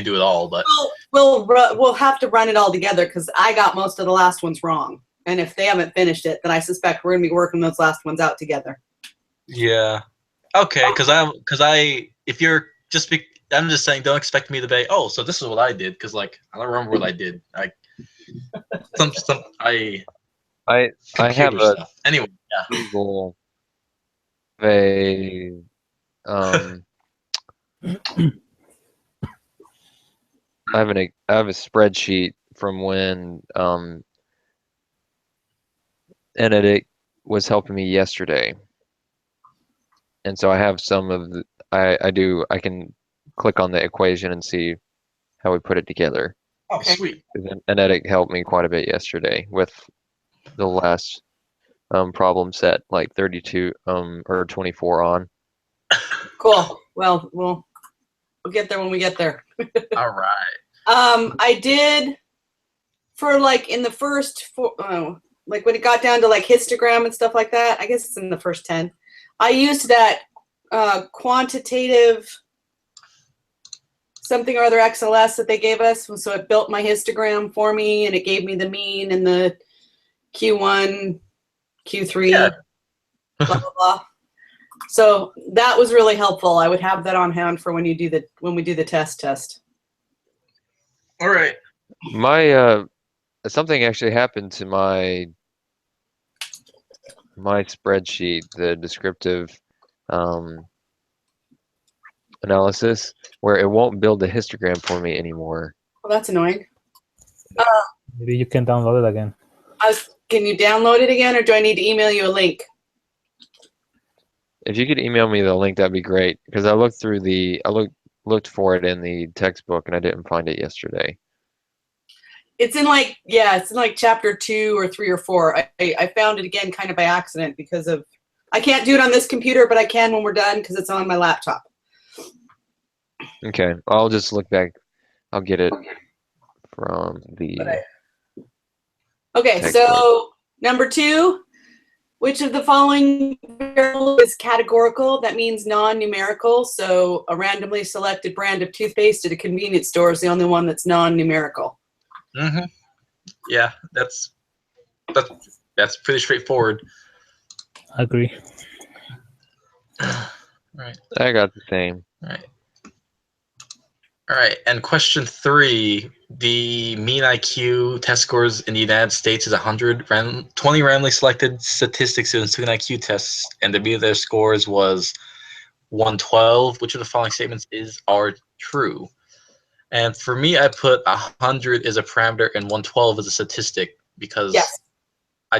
do it all, but we'll have to run it all together because I got most of the last ones wrong, and if they haven't finished it, then I suspect we're gonna be working those last ones out together. Yeah. Okay, because if you're just I'm just saying, don't expect me to be. Oh, so this is what I did, because like I don't remember what I did. I have a stuff. Anyway, yeah. Google I have a spreadsheet from when Benedict was helping me yesterday, and so I have some of the, I can click on the equation and see how we put it together. Okay, sweet. Benedict helped me quite a bit yesterday with the last problem set, like 32 or 24 on. Cool. Well, we'll get there when we get there. All right. I did for like in the first like when it got down to like histogram and stuff like that, I guess it's in the first 10. I used that quantitative something or other XLS that they gave us. So it built my histogram for me and it gave me the mean and the Q1, Q3, blah, blah, blah. So that was really helpful. I would have that on hand for when we do the test. All right. My something actually happened to my spreadsheet, the descriptive analysis, where it won't build a histogram for me anymore. Well, that's annoying. Maybe you can download it again. Can you download it again, or do I need to email you a link? If you could email me the link, that'd be great. Because I looked through looked for it in the textbook and I didn't find it yesterday. It's in like chapter 2 or 3 or 4. I found it again kind of by accident because of I can't do it on this computer, but I can when we're done because it's on my laptop. Okay, I'll just look back. I'll get it from the. Okay, so number 2, which of the following variable is categorical? That means non-numerical. So a randomly selected brand of toothpaste at a convenience store is the only one that's non-numerical. Mm-hmm. Yeah, that's pretty straightforward. I agree. Right. I got the same. All right, and question 3, the mean IQ test scores in the United States is 100. 20 randomly selected statistics students took an IQ test, and the mean of their scores was 112. Which of the following statements are true? And for me, I put 100 is a parameter and 112 is a statistic because I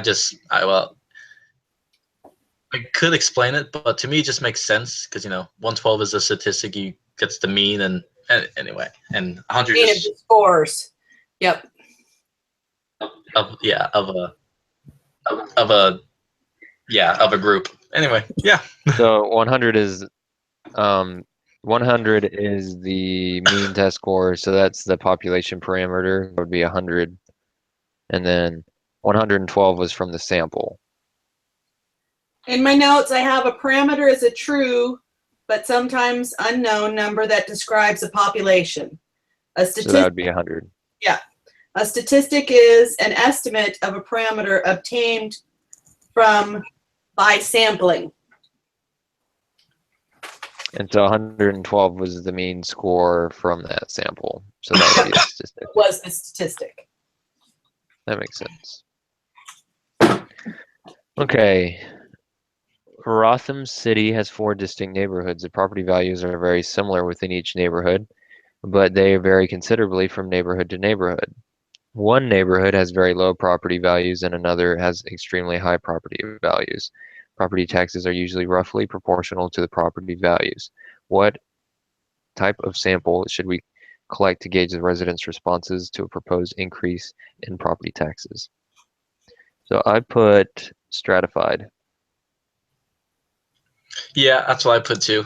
could explain it, but to me it just makes sense because 112 is a statistic, you gets the mean and anyway, and 100 mean of the scores. Yep. Of a group. Anyway, yeah. So 100 is the mean test score, so that's the population parameter. It would be 100, and then 112 was from the sample. In my notes, I have a parameter is a true, but sometimes unknown number that describes a population. So that would be 100. Yeah. A statistic is an estimate of a parameter obtained by sampling. And so 112 was the mean score from that sample. So that would be a statistic. Was the statistic. That makes sense. Okay. Rotham City has 4 distinct neighborhoods. The property values are very similar within each neighborhood, but they vary considerably from neighborhood to neighborhood. One neighborhood has very low property values and another has extremely high property values. Property taxes are usually roughly proportional to the property values. What type of sample should we collect to gauge the residents' responses to a proposed increase in property taxes? So I put stratified. Yeah, that's what I put too.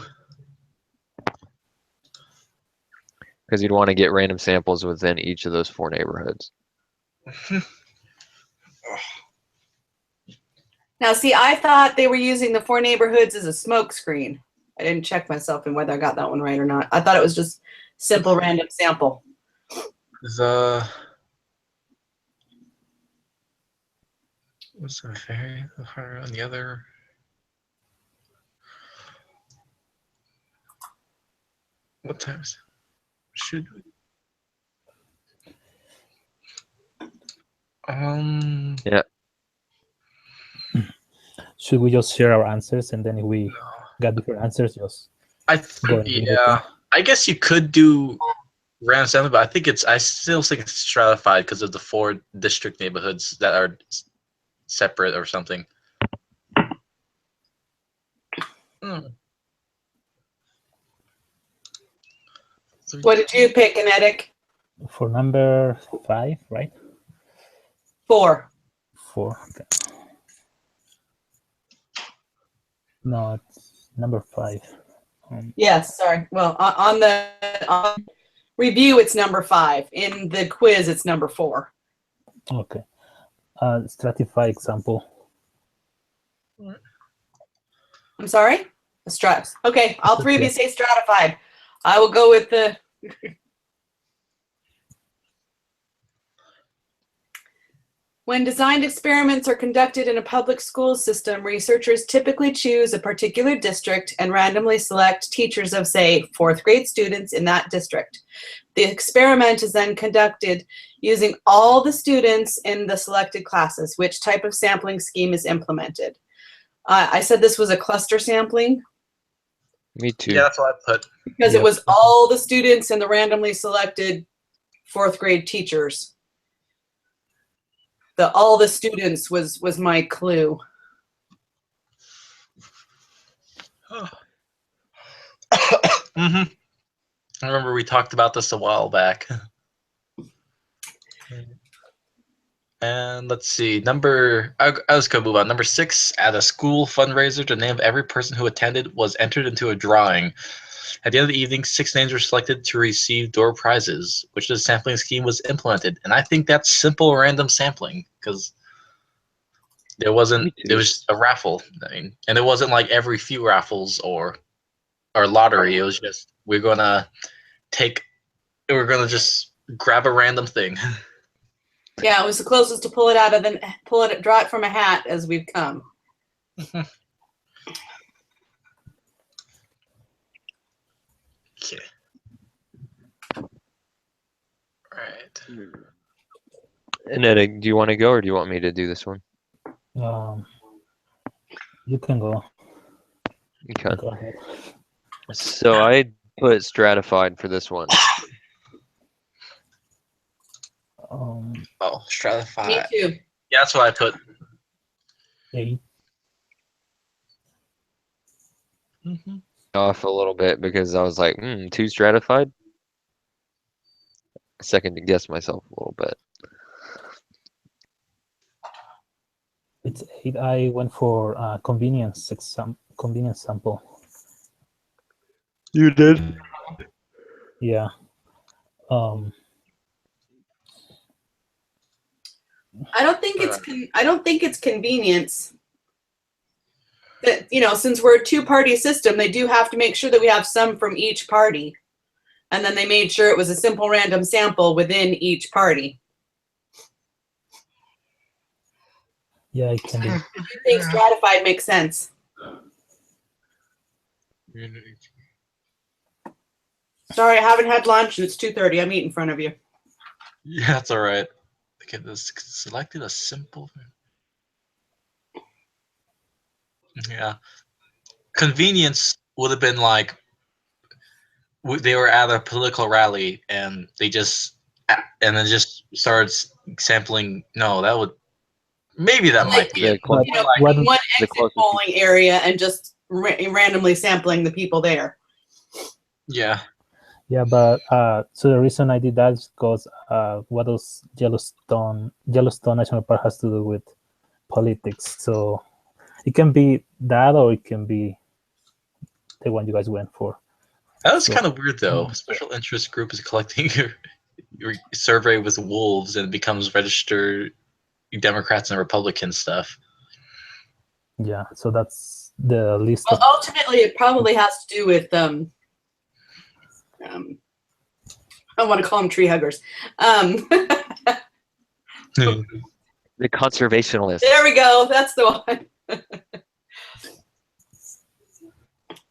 Because you'd want to get random samples within each of those 4 neighborhoods. Now, see, I thought they were using the 4 neighborhoods as a smoke screen. I didn't check myself in whether I got that one right or not. I thought it was just simple random sample. The what's the variant on the other? What times should we? Yeah. Should we just share our answers and then if we got different answers, just I go and do the thing? I guess you could do random sampling, but I still think it's stratified because of the 4 district neighborhoods that are separate or something. What did you pick, Kinetic? For number 5, right? 4. 4. Okay. No, it's number 5. Yes, sorry. Well, on review, it's number 5. In the quiz, it's number 4. Okay. Stratify example. I'm sorry? Strats. Okay, all 3 of you say stratified. I will go with the... When designed experiments are conducted in a public school system, researchers typically choose a particular district and randomly select teachers of, say, 4th grade students in that district. The experiment is then conducted using all the students in the selected classes. Which type of sampling scheme is implemented? I said this was a cluster sampling. Me too. Yeah, that's what I put. Because it was all the students and the randomly selected 4th grade teachers. All the students was my clue. I remember we talked about this a while back. And let's see, I was gonna move on. Number 6, at a school fundraiser, the name of every person who attended was entered into a drawing. At the end of the evening, 6 names were selected to receive door prizes, which the sampling scheme was implemented. And I think that's simple random sampling because it was a raffle. I mean, and it wasn't like every few raffles or lottery. It was just we're gonna just grab a random thing. Yeah, it was the closest to draw it from a hat as we've come. Okay. All right. And Ed, do you want to go or do you want me to do this one? You can go. Okay. Go ahead. So I put stratified for this one. Stratified. Me too. Yeah, that's what I put. 8. Off a little bit because I was like, too stratified. Second to guess myself a little bit. It's 8. I went for convenience sample. You did? Yeah. I don't think it's convenience. That, since we're a 2-party system, they do have to make sure that we have some from each party. And then they made sure it was a simple random sample within each party. Yeah, it can be. I think stratified makes sense. Sorry, I haven't had lunch and it's 2:30. I'm eating in front of you. Yeah, that's all right. Okay, this selected a simple. Yeah, convenience would have been like they were at a political rally and they just started sampling. No, that would maybe that might be it. Close, One exit polling area and just randomly sampling the people there. Yeah. Yeah, but so the reason I did that is because what does Yellowstone National Park has to do with politics? So it can be that, or it can be the one you guys went for. That was kind of weird, though. Special interest group is collecting your survey with wolves, and it becomes registered Democrats and Republican stuff. Yeah, so that's the list. Well, ultimately, it probably has to do with I want to call them tree huggers. The conservationists. There we go. That's the one.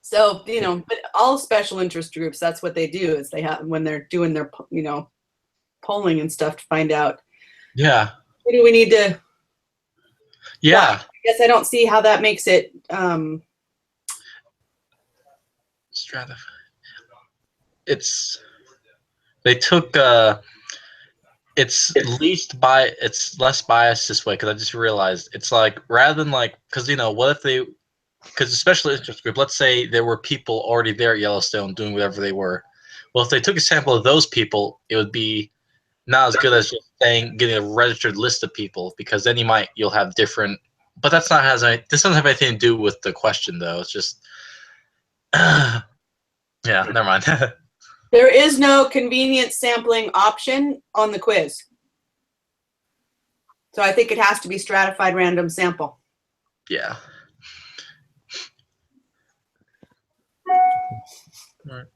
So, you know, but all special interest groups, that's what they do is they have, when they're doing their, you know, polling and stuff to find out. Yeah. What do we need to? Yeah. Well, I guess I don't see how that makes it. Stratified. It's, they took, it's less biased this way, because I just realized it's like, rather than like, because, you know, what if they, because a special interest group, let's say there were people already there at Yellowstone doing whatever they were. Well, if they took a sample of those people, it would be not as good as just getting a registered list of people, because then you'll have different. But that's not this doesn't have anything to do with the question though. It's just, yeah, never mind. There is no convenient sampling option on the quiz. So I think it has to be stratified random sample. Yeah. Right.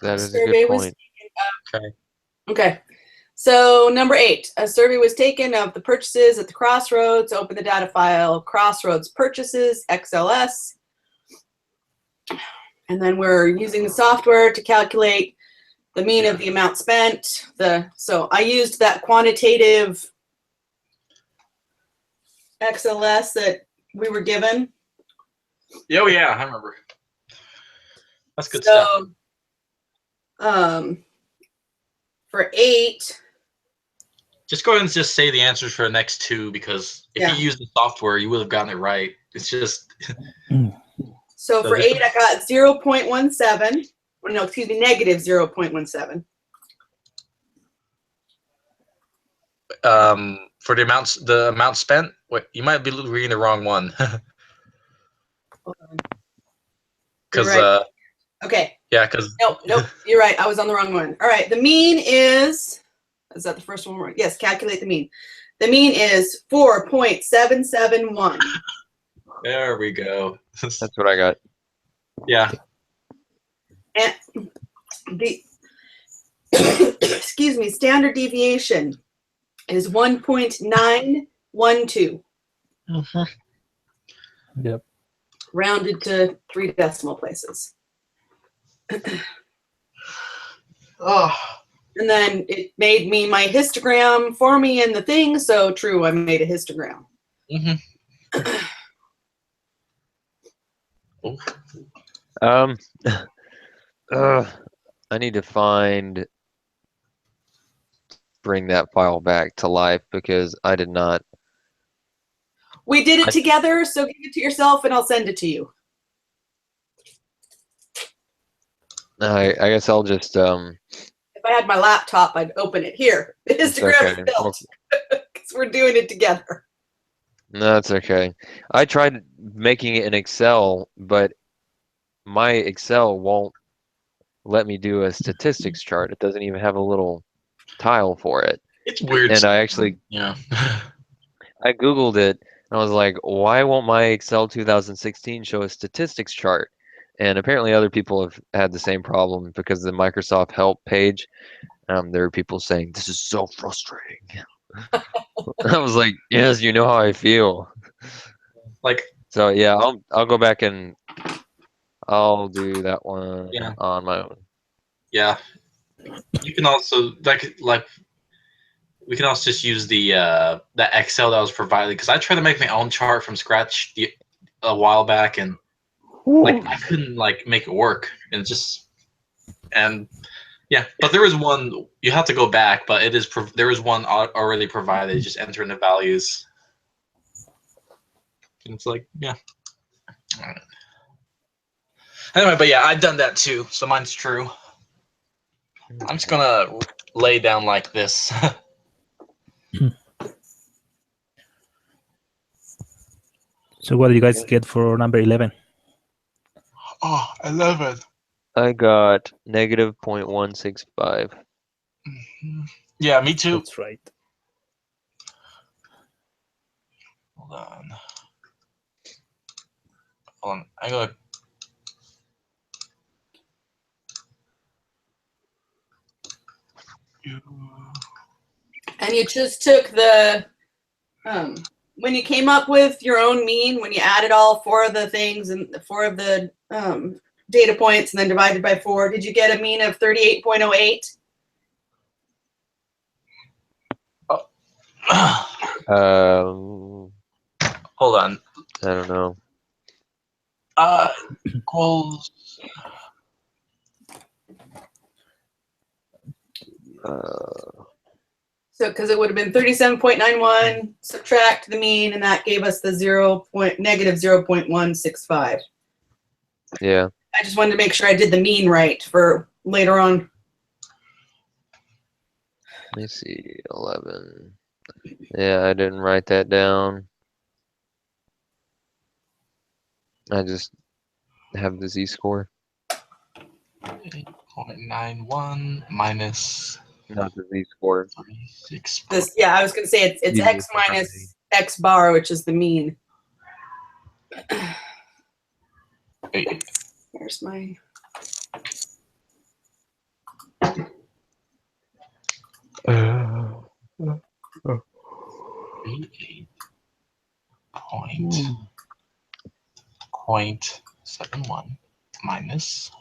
That is a good point. Okay. So number 8, a survey was taken of the purchases at the crossroads. Open the data file, crossroads purchases, XLS. And then we're using the software to calculate the mean of the amount spent. So I used that quantitative XLS that we were given. Oh yeah, I remember. That's good So, stuff. For 8, just go ahead and just say the answers for the next 2, because if you use the software, you would have gotten it right. It's just. So for 8, I got 0.17. No, excuse me, negative 0.17. For the amount spent, wait, you might be reading the wrong one. Because right. Okay. Yeah, because nope, you're right. I was on the wrong one. All right, the mean is that the first one? Yes, calculate the mean. The mean is 4.771. There we go. That's what I got. Yeah. And the excuse me, standard deviation is 1.912. Mm-hmm. Yep. Rounded to 3 decimal places. Oh. And then it made me my histogram for me in the thing. So true, I made a histogram. Mm-hmm. I need to bring that file back to life, because I did not. We did it together, so give it to yourself and I'll send it to you. I guess I'll just. If I had my laptop, I'd open it. Here, the histogram is built, because we're doing it together. No, that's okay. I tried making it in Excel, but my Excel won't let me do a statistics chart. It doesn't even have a little tile for it. It's weird. And I actually, I Googled it, and I was like, why won't my Excel 2016 show a statistics chart? And apparently other people have had the same problem, because the Microsoft help page, there are people saying, this is so frustrating. I was like, yes, you know how I feel. Like, so yeah, I'll go back and I'll do that one on my own. Yeah. You can also like we can also just use the that Excel that was provided, because I tried to make my own chart from scratch a while back, and like I couldn't like make it work, and yeah. But there is one, you have to go back, but there is one already provided. You just enter in the values, and it's like Anyway, but yeah, I've done that too, so mine's true. I'm just gonna lay down like this. So what did you guys get for number 11? Oh, 11. I got negative 0.165. Yeah, me too. That's right. Hold on. I'm gonna. And you just took the, when you came up with your own mean, when you added all four of the things and four of the data points and then divided by 4, did you get a mean of 38.08? Hold on. I don't know. Equals. So, because it would have been 37.91, subtract the mean, and that gave us the negative 0.165. Yeah. I just wanted to make sure I did the mean right for later on. Let me see. 11. Yeah, I didn't write that down. I just have the z-score. 8.91 minus Not the z-score. 36. This, yeah, I was going to say it's You x just minus x bar, which is the mean. Here's my. Point 71 minus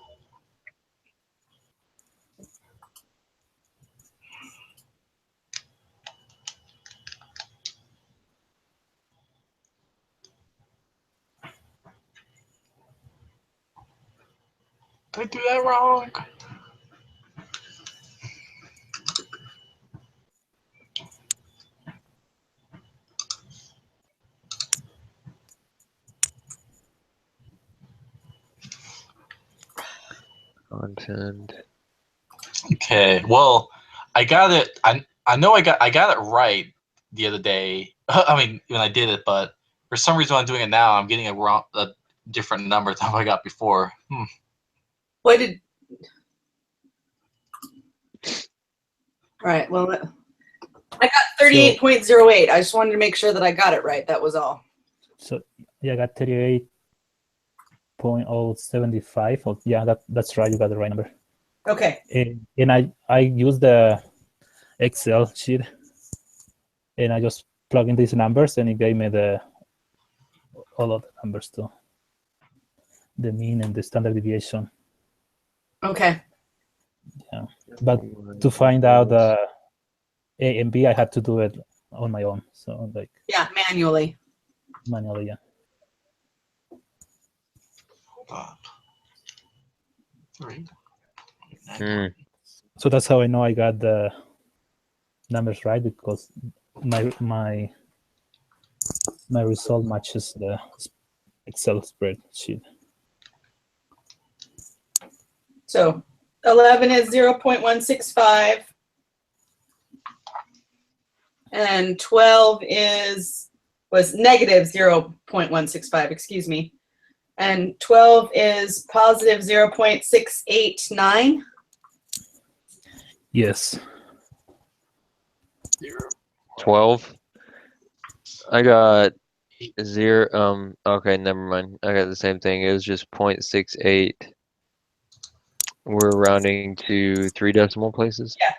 8. Did I do that wrong? Content. Okay, well, I got it. I know I got it right the other day. I mean, when I did it, but for some reason when I'm doing it now, I'm getting a different number than what I got before. What did? Right. Well, I got 38.08. I just wanted to make sure that I got it right. That was all. So yeah, I got 38.075. Oh, yeah, that's right. You got the right number. Okay. And I used the Excel sheet, and I just plug in these numbers, and it gave me all of the numbers too, the mean and the standard deviation. Okay. Yeah, but to find out A and B, I had to do it on my own. So like. Yeah, manually. Manually, yeah. Hold on. 3. So that's how I know I got the numbers right, because my result matches the Excel spreadsheet. So 11 is 0.165. And 12 was negative 0.165, excuse me. And 12 is positive 0.689. Yes. 12. I got 0. Okay, never mind. I got the same thing. It was just 0.68. We're rounding to 3 decimal places. Yeah,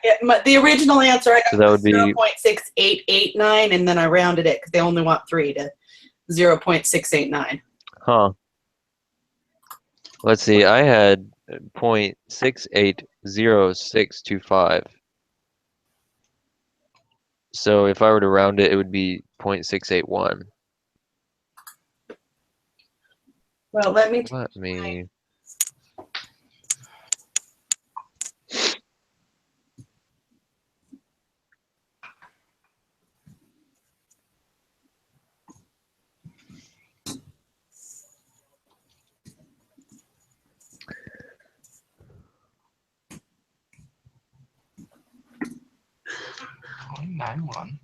the original answer I got So that would be 0.6889, and then I rounded it because they only want 3 to 0.689. Huh. Let's see. I had 0.680625. So if I were to round it, it would be 0.681. Well, let me. Let me. .91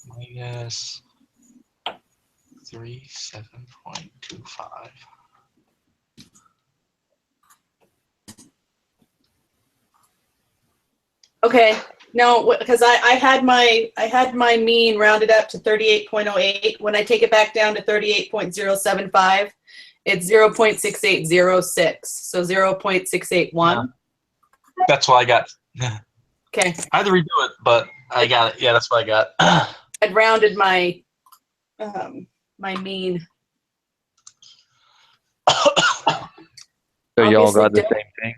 minus 37.25. Okay, no, because I had my mean rounded up to 38.08. When I take it back down to 38.075, It's 0.6806. So 0.681. That's what I got. Okay. I had to redo it, but I got it. Yeah, that's what I got. I'd rounded my my mean. So y'all Obviously got the don't same thing?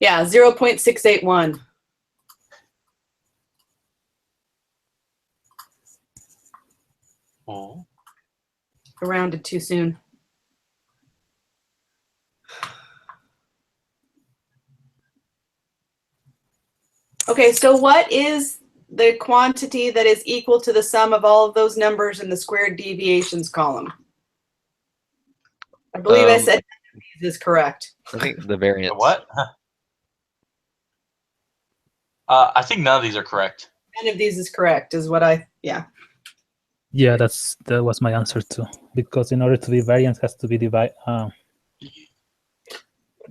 Yeah, 0.681. Oh. I rounded too soon. Okay, so what is the quantity that is equal to the sum of all of those numbers in the squared deviations column? I believe I said this is correct. I think the variance. The what? I think none of these are correct. None of these is correct, is what yeah. Yeah, that was my answer too. Because in order to be variance, has to be divided.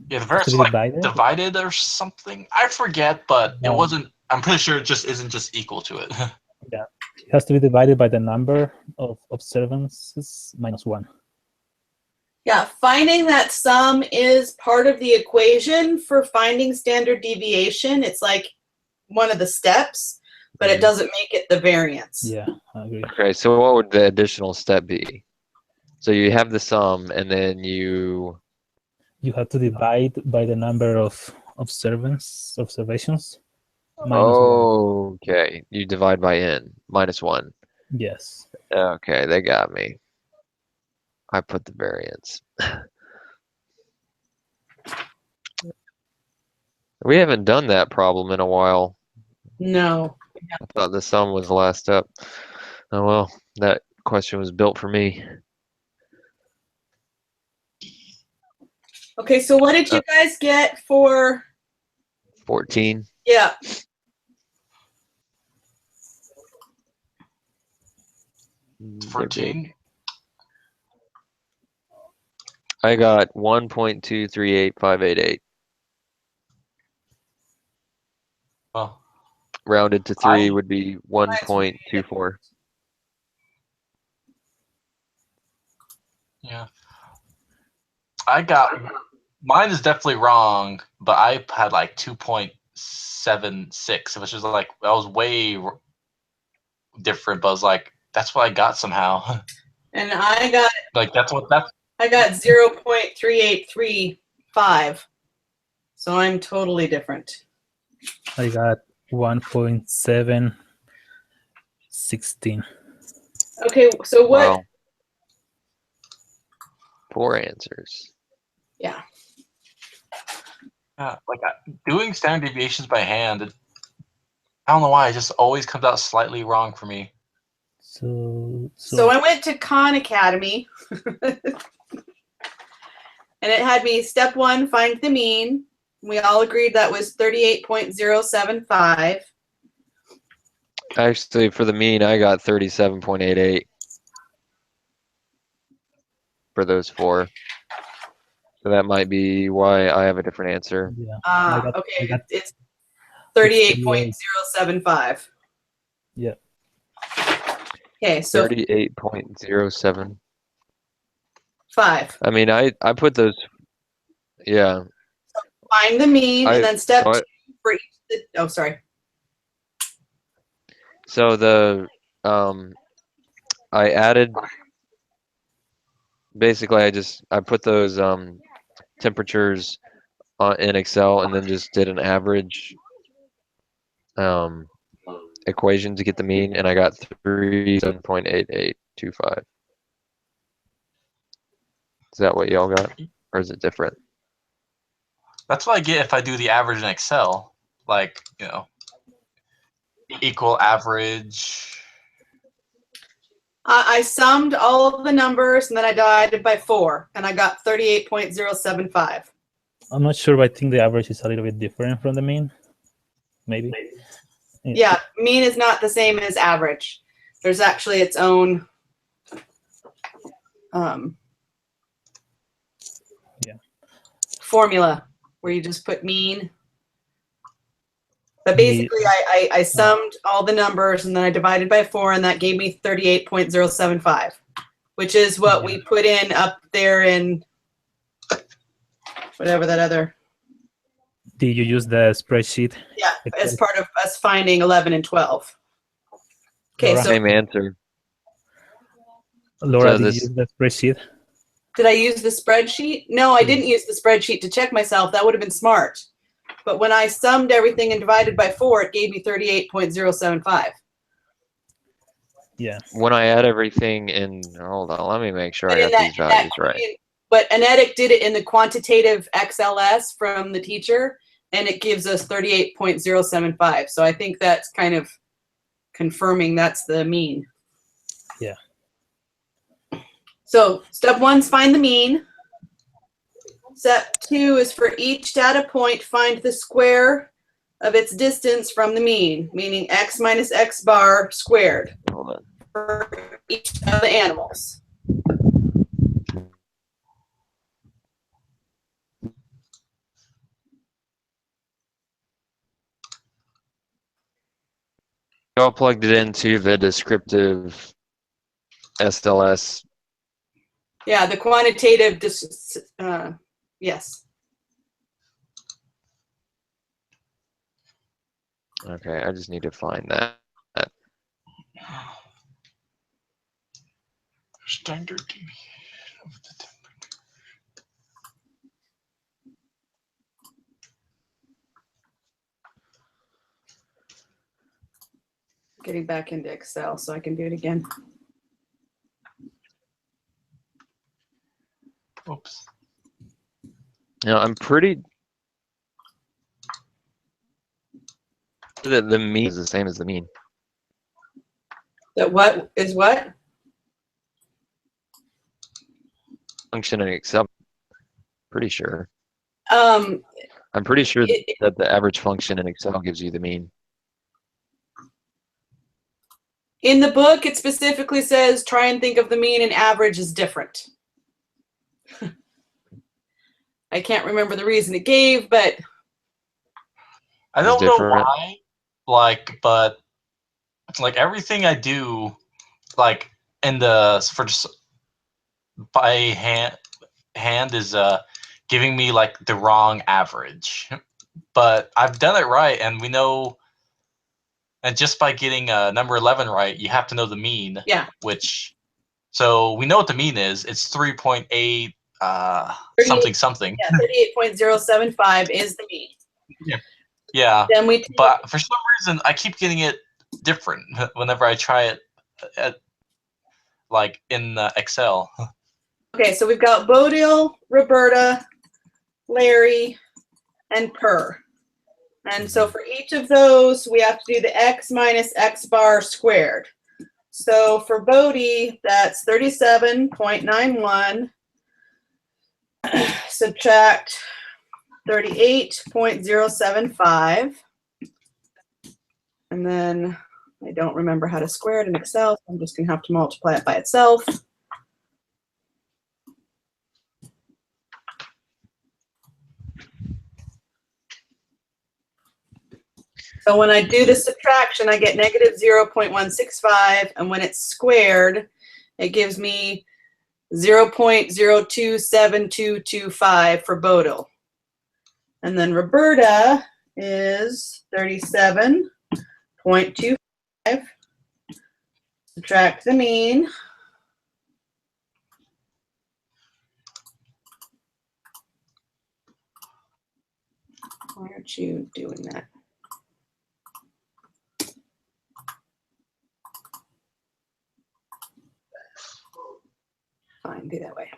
Yeah, the variance is like divided or something. I forget, but it wasn't. I'm pretty sure it just isn't just equal to it. Yeah, it has to be divided by the number of observances minus 1. Yeah, finding that sum is part of the equation for finding standard deviation. It's like one of the steps, but it doesn't make it the variance. Yeah, I agree. Okay, so what would the additional step be? So you have the sum, and then you have to divide by the number of observations minus 1. Okay, you divide by n minus 1. Yes. Okay, they got me. I put the variance. We haven't done that problem in a while. No. I thought the sum was last up. Oh well, that question was built for me. Okay, so what did you guys get for 14. Yeah. They're 14. big. I got 1.238588. Well, Rounded to 3 would be 1.24. Yeah. I got mine is definitely wrong, but I had like 2.76, which is like that was way different. But I was like, that's what I got somehow. And I got like that's 0.3835. So I'm totally different. I got 1.716. Okay, so what? Wow. 4 answers. Yeah. Yeah, like doing standard deviations by hand. I don't know why it just always comes out slightly wrong for me. So I went to Khan Academy, and it had me step 1, find the mean. We all agreed that was 38.075. Actually, for the mean, I got 37.88 for those 4. So that might be why I have a different answer. Yeah. Okay, it's 38.075. Yeah. Okay, so 38.07. 5. I mean, I put those. Yeah. Find the mean, and then step 2 for each. Oh, sorry. So the I added. Basically, I put those temperatures in Excel, and then just did an average equation to get the mean, and I got 37.8825. Is that what y'all got, or is it different? That's what I get if I do the average in Excel. Like, equal average. I summed all of the numbers, and then I divided by 4, and I got 38.075. I'm not sure, but I think the average is a little bit different from the mean. Maybe. Yeah, mean is not the same as average. There's actually its own formula where you just put mean. But basically, I summed all the numbers, and then I divided by 4, and that gave me 38.075. which is what we put in up there in whatever that other. Did you use the spreadsheet? Yeah, as part of us finding 11 and 12. Okay, Laura? so Same answer. Laura, So did this- you use the spreadsheet? did I use the spreadsheet? No, I didn't use the spreadsheet to check myself. That would have been smart. But when I summed everything and divided by 4, it gave me 38.075. Yeah. When I add everything in, hold on, let me make sure But I in got that, these values right. But Anetic did it in the quantitative XLS from the teacher, and it gives us 38.075. So I think that's kind of confirming that's the mean. Yeah. So step 1's find the mean. Step 2 is for each data point, find the square of its distance from the mean, meaning x minus x bar squared Hold on. for each of the animals. You all plugged it into the descriptive SLS. Yeah, the quantitative, yes. Okay, I just need to find that. Standard deviation of the temperature. Getting back into Excel so I can do it again. Oops. Now I'm pretty. The mean is the same as the mean. That what is what? Function in Excel. Pretty sure. Um, I'm pretty sure It- that the average function in Excel gives you the mean. in the book, it specifically says try and think of the mean and average as different. I can't remember the reason it gave, but I It's don't know different. why, like, but it's like everything I do, like in the for just by hand is giving me like the wrong average. But I've done it right, and we know, and just by getting number 11 right, you have to know the mean. Yeah. Which, so we know what the mean is. It's 3.8 something something. yeah, 38.075 is the mean. Yeah. Then we take, But for some reason, I keep getting it different whenever I try it, like in Excel. okay, so we've got Bodil, Roberta, Larry, and Per. And so for each of those, we have to do the x minus x bar squared. So for Bodie, that's 37.91. Subtract 38.075. And then I don't remember how to square it in Excel, so I'm just going to have to multiply it by itself. So when I do the subtraction, I get negative 0.165, and when it's squared, it gives me 0.027225 for Bodil. And then Roberta is 37.25. Subtract the mean. Why aren't you doing that? Fine, do that way.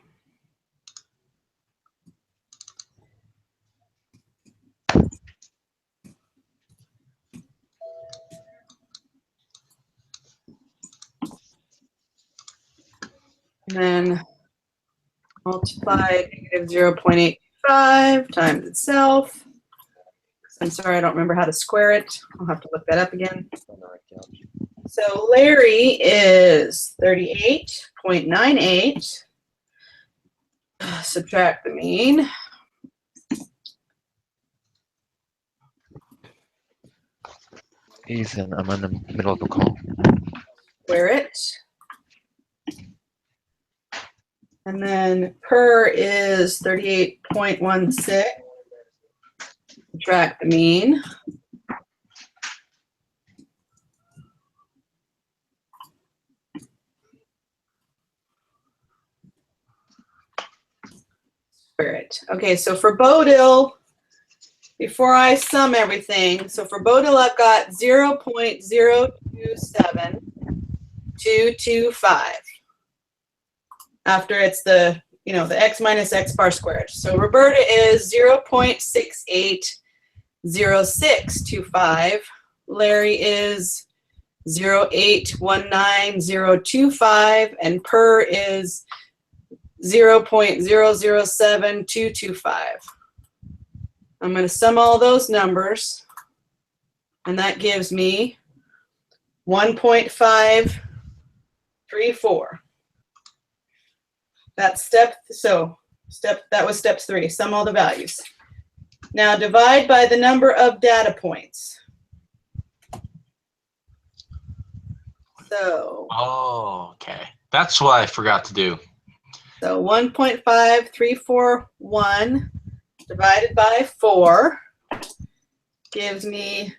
And then multiply negative 0.85 times itself. I'm sorry, I don't remember how to square it. I'll have to look that up again. So Larry is 38.98. Subtract the mean. Ethan, I'm in the middle of a call. Square it. And then per is 38.16. Subtract the mean. Spirit. Okay, so for Bodil, before I sum everything, so for Bodil, I've got 0.027225 after it's the, the x minus x bar squared. So Roberta is 0.680625. Larry is 0.819025, and per is 0.007225. I'm going to sum all those numbers, and that gives me 1.534. That's that was step 3. Sum all the values. Now divide by the number of data points. So. Oh, okay. That's what I forgot to do. So 1.5341 divided by 4 gives me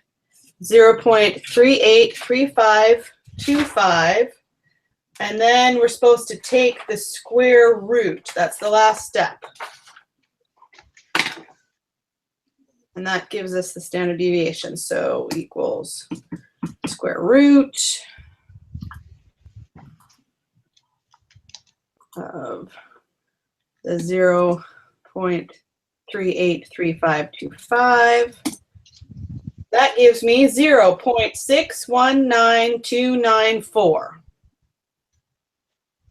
0.383525. And then we're supposed to take the square root. That's the last step. And that gives us the standard deviation. So equals square root of the 0.383525. That gives me 0.619294.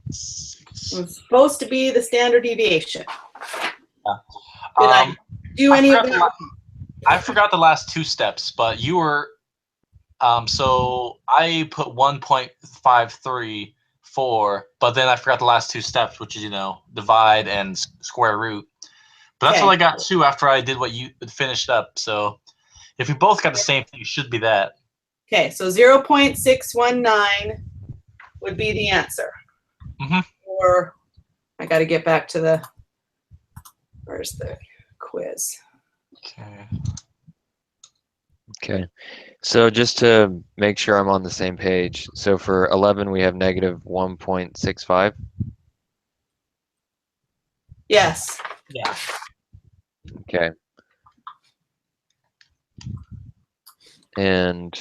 It's supposed to be the standard deviation. Yeah. Did I do any of that? I forgot the last 2 steps, but you were so I put 1.534, but then I forgot the last 2 steps, which is divide and square root. But that's Okay. all I got too after I did what you finished up. So if we both got the same thing, it should be that. Okay, so 0.619 would be the answer. Mm-hmm. Or I got to get back to where's the quiz? Okay. Okay. So just to make sure I'm on the same page. So for 11, we have negative 1.65. Yes. Yeah. Okay. And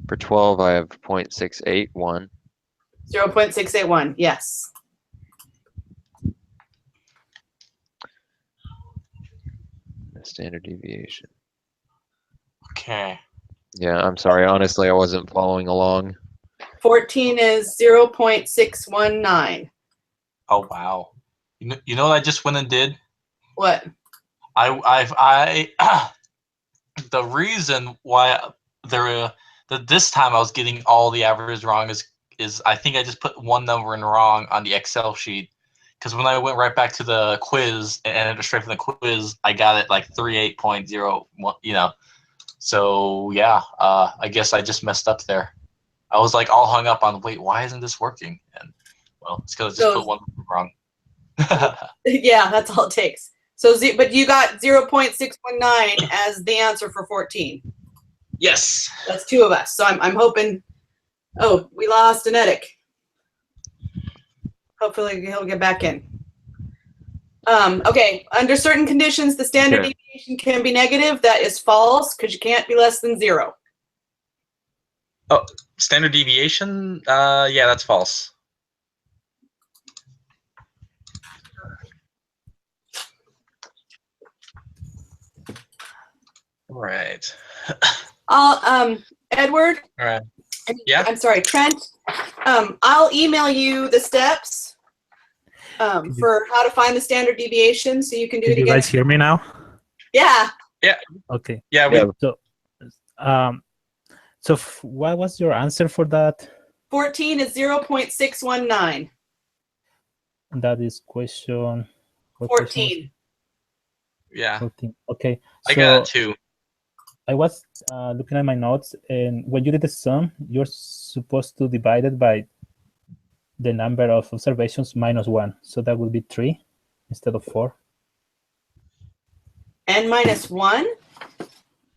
for 12, I have 0.681. 0.681. Yes. The standard deviation. Okay. Yeah, I'm sorry. Honestly, I wasn't following along. 14 is 0.619. Oh wow. You know what I just went and did? What? I the reason why this time I was getting all the averages wrong is I think I just put one number in wrong on the Excel sheet, because when I went right back to the quiz and entered straight from the quiz, I got it like 38.01. So yeah, I guess I just messed up there. I was like all hung up on, wait, why isn't this working? And well, it's because I just put one number wrong. Yeah, that's all it takes. So, but you got 0.619 as the answer for 14. Yes. That's 2 of us. So I'm hoping. Oh, we lost Anetic. Hopefully he'll get back in. Okay, under certain conditions, the standard deviation can be negative. That is false because you can't be less than 0. Oh, standard deviation? Yeah, that's false. Right. Edward. All right. Yeah. I'm sorry, Trent. I'll email you the steps for how to find the standard deviation, so you can do it again. You guys hear me now? Yeah. Yeah. Okay. Yeah. So what was your answer for that? 14 is 0.619. That is question. 14. Yeah. 14. Okay. I got 2. I was looking at my notes, and when you did the sum, you're supposed to divide it by the number of observations minus 1. So that would be 3 instead of 4. N minus 1?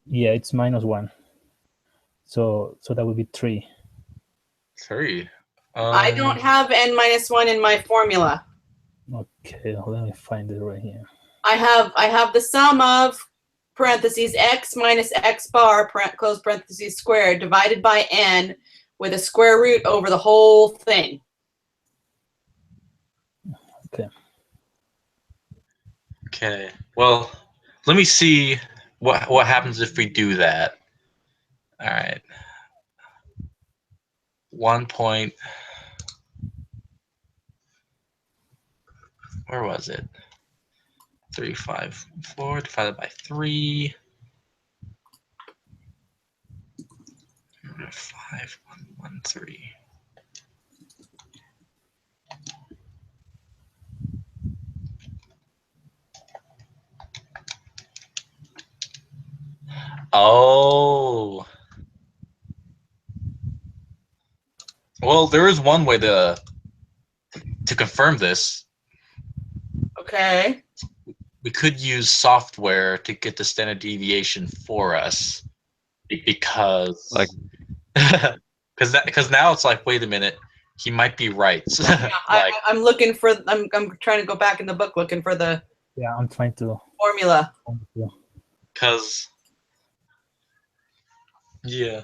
Yeah, it's minus 1. So that would be 3. 3. I don't have N minus 1 in my formula. Okay, let me find it right here. I have the sum of parentheses x minus x bar close parentheses squared divided by n with a square root over the whole thing. Okay. Okay. Well, let me see what happens if we do that. All right. 1 point. Where was it? 354 divided by 3. 5113. Oh. Well, there is one way to confirm this. Okay. We could use software to get the standard deviation for us, because Like, because now it's like, wait a minute, he might be right. Yeah, Like, I'm looking for. I'm trying to go back in the book looking for the Yeah, I'm trying to. formula. because yeah.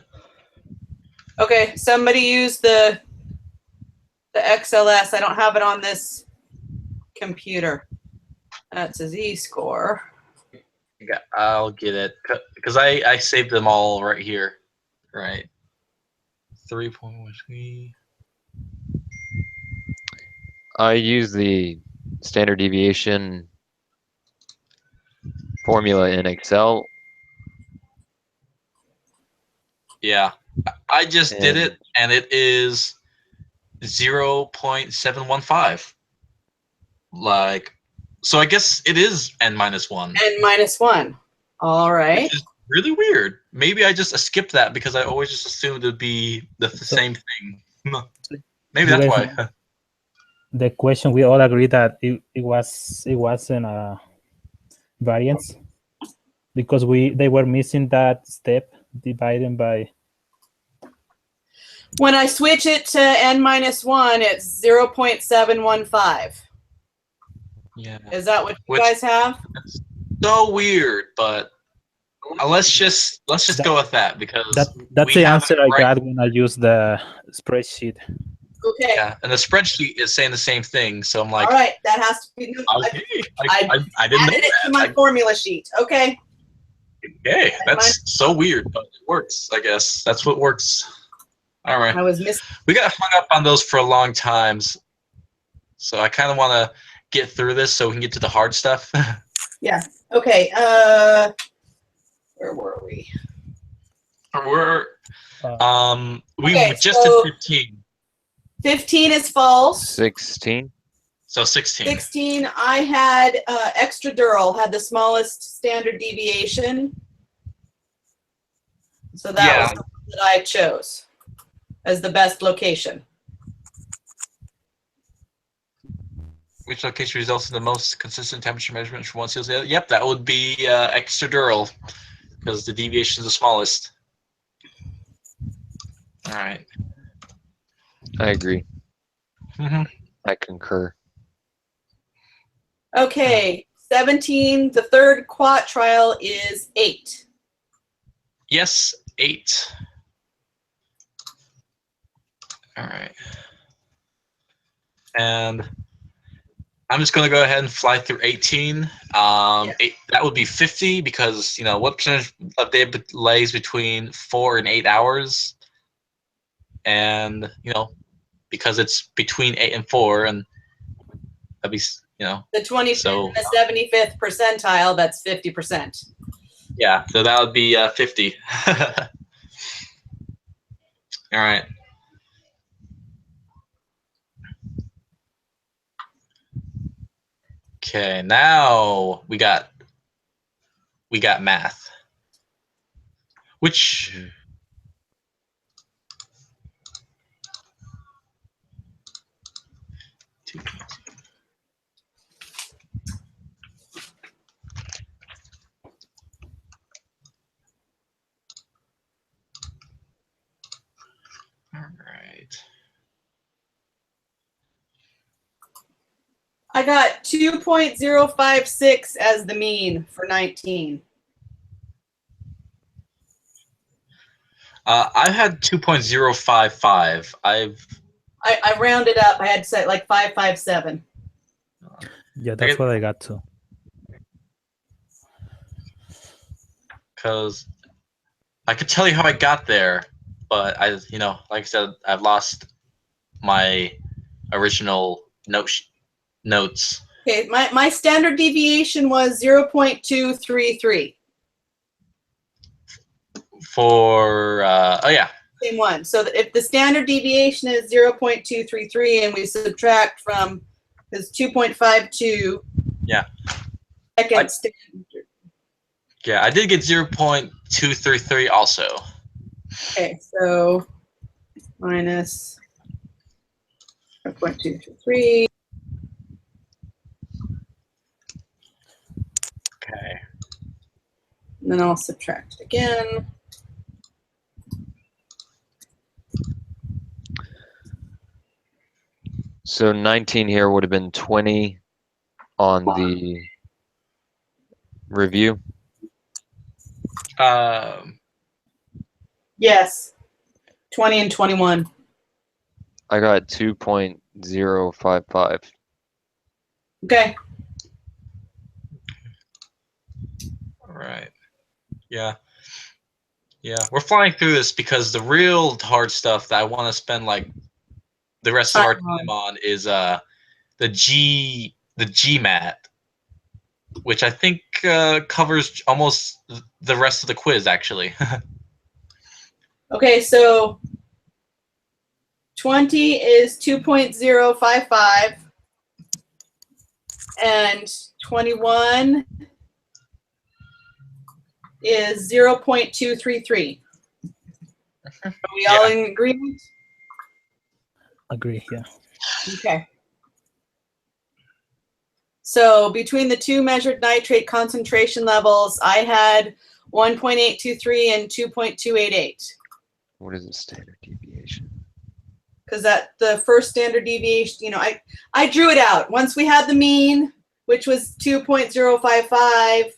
Okay, somebody use the XLS. I don't have it on this computer. That's a Z-score. Yeah, I'll get it because I saved them all right here, right? 3.13. I use the standard deviation formula in Excel. Yeah, I just did And- it, and it is 0.715. Like, so I guess it is n minus 1. N minus 1. All right. Which is really weird. Maybe I just skipped that because I always just assumed it would be the same thing. Maybe You that's guys why. The question, we all agree that it wasn't a variance because they were missing that step dividing by. When I switch it to N minus 1, it's 0.715. Yeah. Is that what you Which- guys have? It's so weird, but let's just go with that because That's we the have answer it I right. got when I used the spreadsheet. Okay. Yeah, and the spreadsheet is saying the same thing, so I'm like, All right. That has to be. okay, I I didn't know added it to that. my formula sheet. Okay. Okay, that's so weird, but it works. I guess that's what works. All right, I was missing. we got hung up on those for a long time, so I kind of want to get through this so we can get to the hard stuff. Yeah. Okay. Where were we? We're we Okay, just so- did 15, 15 is false. 16. so 16. 16, I had extradural, had the smallest standard deviation. So that Yeah. was the one that I chose as the best location. Which location results in the most consistent temperature measurement from one seal to the other? Yep, that would be extradural because the deviation is the smallest. All right. I agree. Mm-hmm. I concur. Okay, 17, the third quat trial is 8. Yes, 8. All right. And I'm just going to go ahead and fly through 18. Yeah. That would be 50 because, what percentage of day lays between 4 and 8 hours? And, because it's between 8 and 4, and that'd be, The 25th So- and the 75th percentile, that's 50%. yeah, so that would be 50. All right. Okay, now we got math, which I got 2.056 as the mean for 19. I had 2.055. I rounded up. I had set like 557. Yeah, that's what I got too. Because I could tell you how I got there, but like I said, I've lost my original notes. Okay, my standard deviation was 0.233. For Same one. So if the standard deviation is 0.233 and we subtract from his 2.52, yeah, second standard. Yeah, I did get 0.233 also. Okay, so minus 0.233. Okay. And then I'll subtract it again. So 19 here would have been 20 on the review. Yes, 20 and 21. I got 2.055. Okay. All right. Yeah. We're flying through this because the real hard stuff that I want to spend like the rest of our time on is the GMAT, which I think covers almost the rest of the quiz actually. Okay, so 20 is 2.055 and 21 is 0.233. Are we all in agreement? Agree, yeah. Okay. So between the two measured nitrate concentration levels, I had 1.823 and 2.288. What is the standard deviation? Because that the first standard deviation, I drew it out. Once we had the mean, which was 2.055,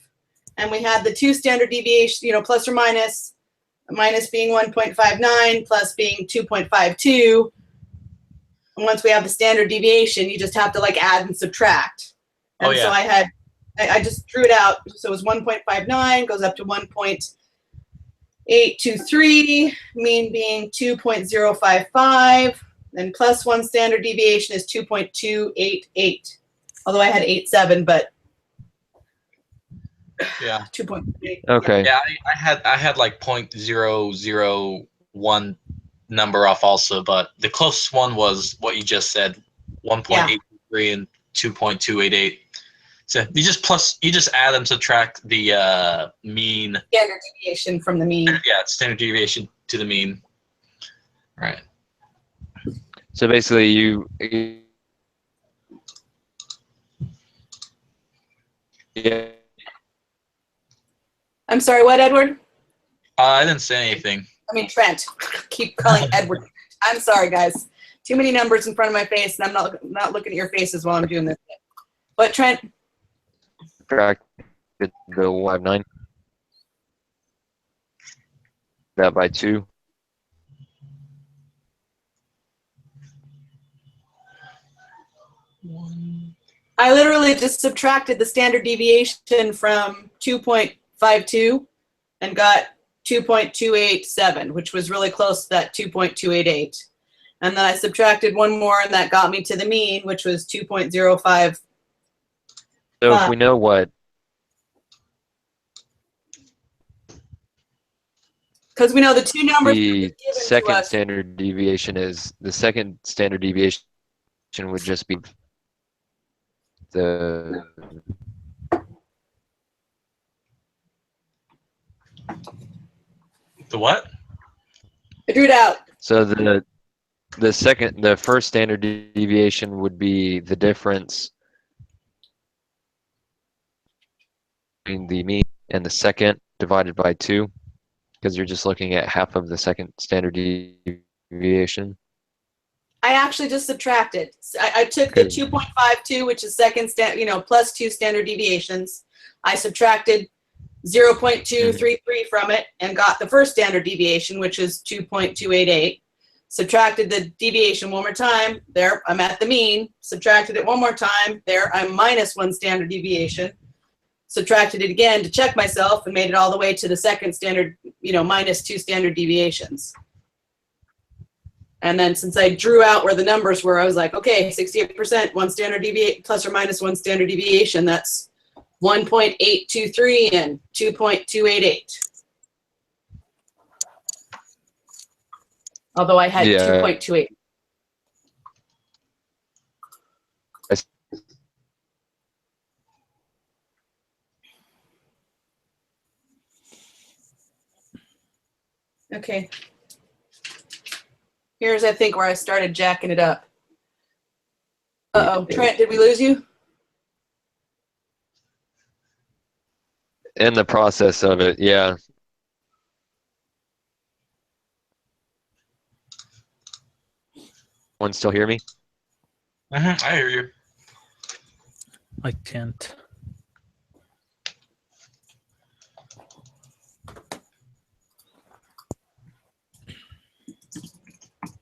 and we had the two standard deviation, plus or minus being 1.59, plus being 2.52. And once we have the standard deviation, you just have to add and subtract. And so I just drew it out. So it was 1.59, goes up to 1.823, mean being 2.055, and plus one standard deviation is 2.288. Although I had 87, but yeah. 2.8. Okay. Yeah, I had like 0.001 number off also, but the closest one was what you just said, 1.823 and 2.288. So you just add and subtract the mean Standard deviation from the mean. Yeah, standard deviation to the mean. Right. So basically yeah. I'm sorry, what, Edward? I didn't say anything. I mean, Trent. Keep calling Edward. I'm sorry, guys. Too many numbers in front of my face, and I'm not looking at your faces while I'm doing this. But Trent? Subtract the 159. That by 2. I literally just subtracted the standard deviation from 2.52 and got 2.287, which was really close to that 2.288. And then I subtracted one more, and that got me to the mean, which was 2.05. So if we know what... Because we know the two numbers the second standard deviation is, the second standard deviation would just be the what? I drew it out. So the first standard deviation would be the difference between the mean and the second divided by 2, because you're just looking at half of the second standard deviation. I actually just subtracted. I took the 2.52, which is second plus 2 standard deviations. I subtracted 0.233 from it and got the first standard deviation, which is 2.288. Subtracted the deviation one more time. There, I'm at the mean. Subtracted it one more time. There, I'm minus 1 standard deviation. Subtracted it again to check myself and made it all the way to the second standard, minus 2 standard deviations. And then since I drew out where the numbers were, I was like, okay, 68%, 1 standard deviation, plus or minus 1 standard deviation. That's 1.823 and 2.288. Although I had 2.28. Okay. Here's, I think, where I started jacking it up. Uh-oh. Trent, did we lose you? In the process of it, yeah. One still hear me? I hear you. I can't.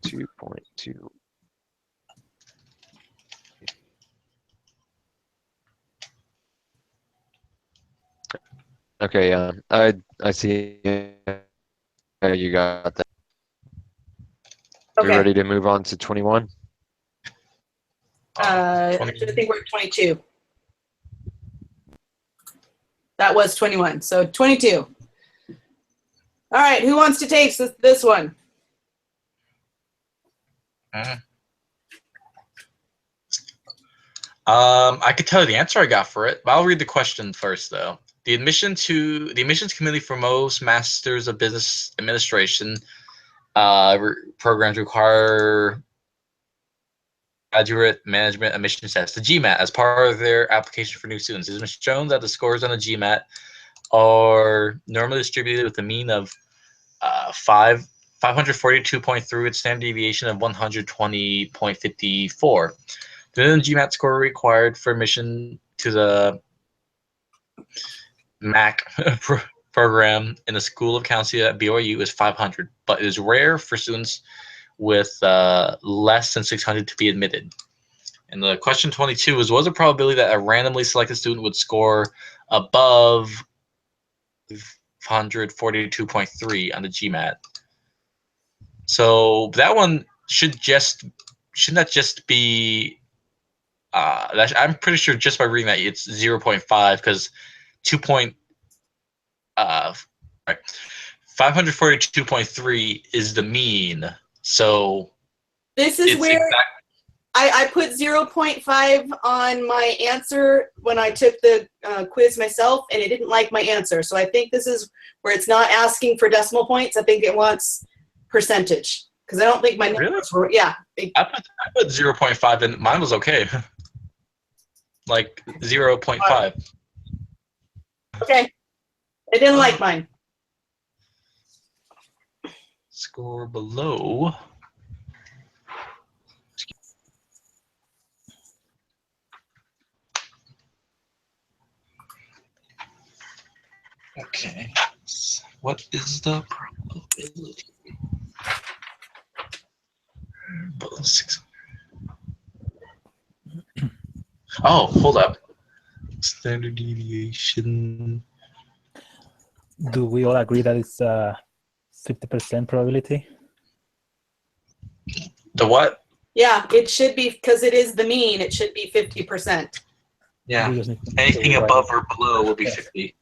.2. Okay, I see how you got that. Okay. We ready to move on to 21? I think we're at 22. That was 21. So 22. All right. Who wants to take this one? I could tell you the answer I got for it, but I'll read the question first, though. The admissions committee for most Masters of Business Administration programs require graduate management admissions test, the GMAT, as part of their application for new students. It has been shown that the scores on the GMAT are normally distributed with a mean of 542.3 with standard deviation of 120.54. The minimum GMAT score required for admission to the MAC program in the School of Accounting at BYU is 500, but it is rare for students with less than 600 to be admitted. And the question 22 is, what is the probability that a randomly selected student would score above 142.3 on the GMAT? So that one shouldn't that just be I'm pretty sure just by reading that it's 0.5 because 542.3 is the mean. So this is where I put 0.5 on my answer when I took the quiz myself, and it didn't like my answer. So I think this is where it's not asking for decimal points. I think it wants percentage because I don't think my numbers were. Yeah. I put 0.5 and mine was okay. Like 0.5. Okay. It didn't like mine. Score below. Okay. What is the probability? Below 600. Oh, hold up. Standard deviation. Do we all agree that it's 50% probability? The what? Yeah, it should be because it is the mean. It should be 50%. Yeah. Anything above or below will be 50.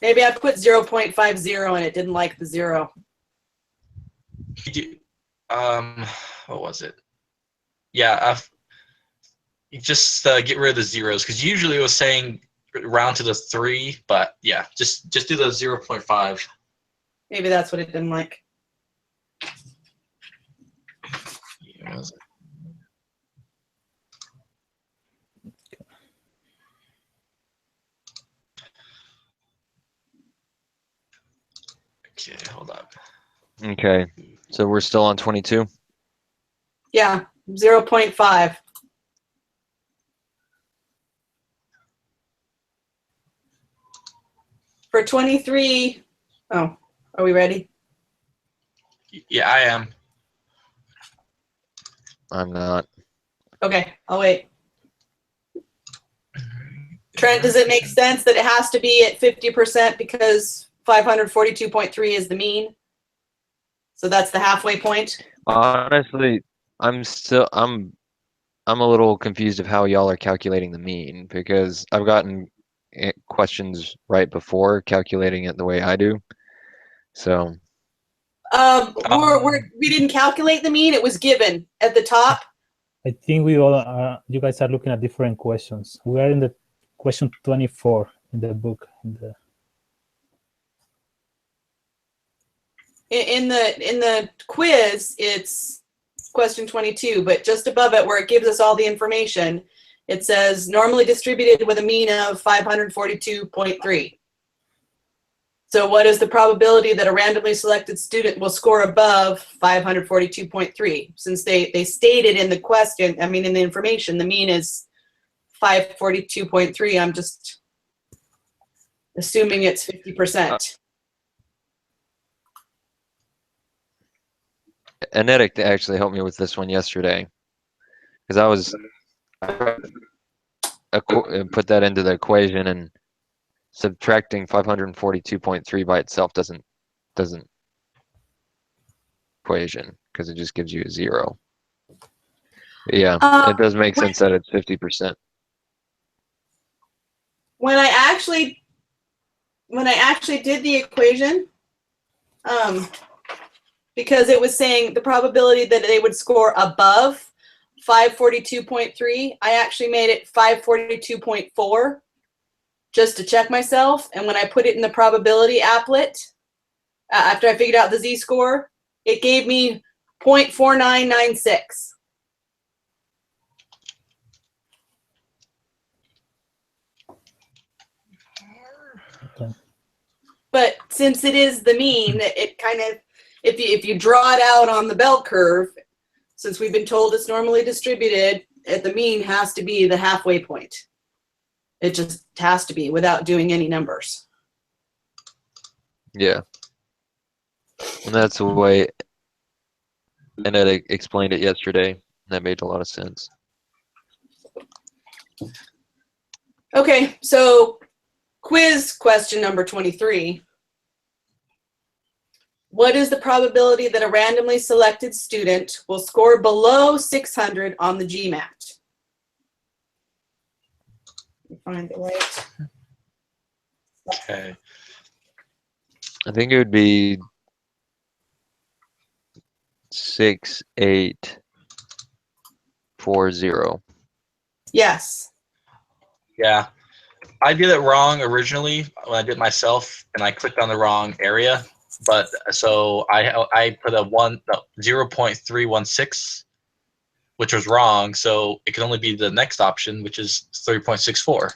Maybe I put 0.50 and it didn't like the 0. What was it? Yeah, you just get rid of the zeros because usually it was saying round to the 3, but yeah, just do the 0.5. Maybe that's what it didn't like. Okay, hold up. Okay, so we're still on 22. Yeah, 0.5. For 23, oh, are we ready? Yeah, I am. I'm not. Okay, I'll wait. Trent, does it make sense that it has to be at 50% because 542.3 is the mean? So that's the halfway point? Honestly, I'm a little confused of how y'all are calculating the mean, because I've gotten questions right before calculating it the way I do. So We didn't calculate the mean, it was given at the top. I think we all you guys are looking at different questions. We are in the question 24 in the book. In the quiz, it's question 22, but just above it where it gives us all the information, it says normally distributed with a mean of 542.3. So what is the probability that a randomly selected student will score above 542.3? Since they stated in the question, I mean in the information, the mean is 542.3, I'm just assuming it's 50%. Anetic actually helped me with this one yesterday, because I was put that into the equation, and subtracting 542.3 by itself doesn't equation, because it just gives you a 0. But yeah, it does make sense that it's 50%. When I actually did the equation, because it was saying the probability that they would score above 542.3, I actually made it 542.4 just to check myself. And when I put it in the probability applet, after I figured out the z-score, it gave me 0.4996. Okay. But since it is the mean, it kind of, if you draw it out on the bell curve, since we've been told it's normally distributed, the mean has to be the halfway point. It just has to be without doing any numbers. Yeah. And that's the way Annette explained it yesterday. That made a lot of sense. Okay, so quiz question number 23. What is the probability that a randomly selected student will score below 600 on the GMAT? Let me find it right. Okay. I think it would be 6840. Yes. Yeah. I did it wrong originally when I did it myself, and I clicked on the wrong area. But so I put a 0.316, which was wrong. So it can only be the next option, which is 3.64.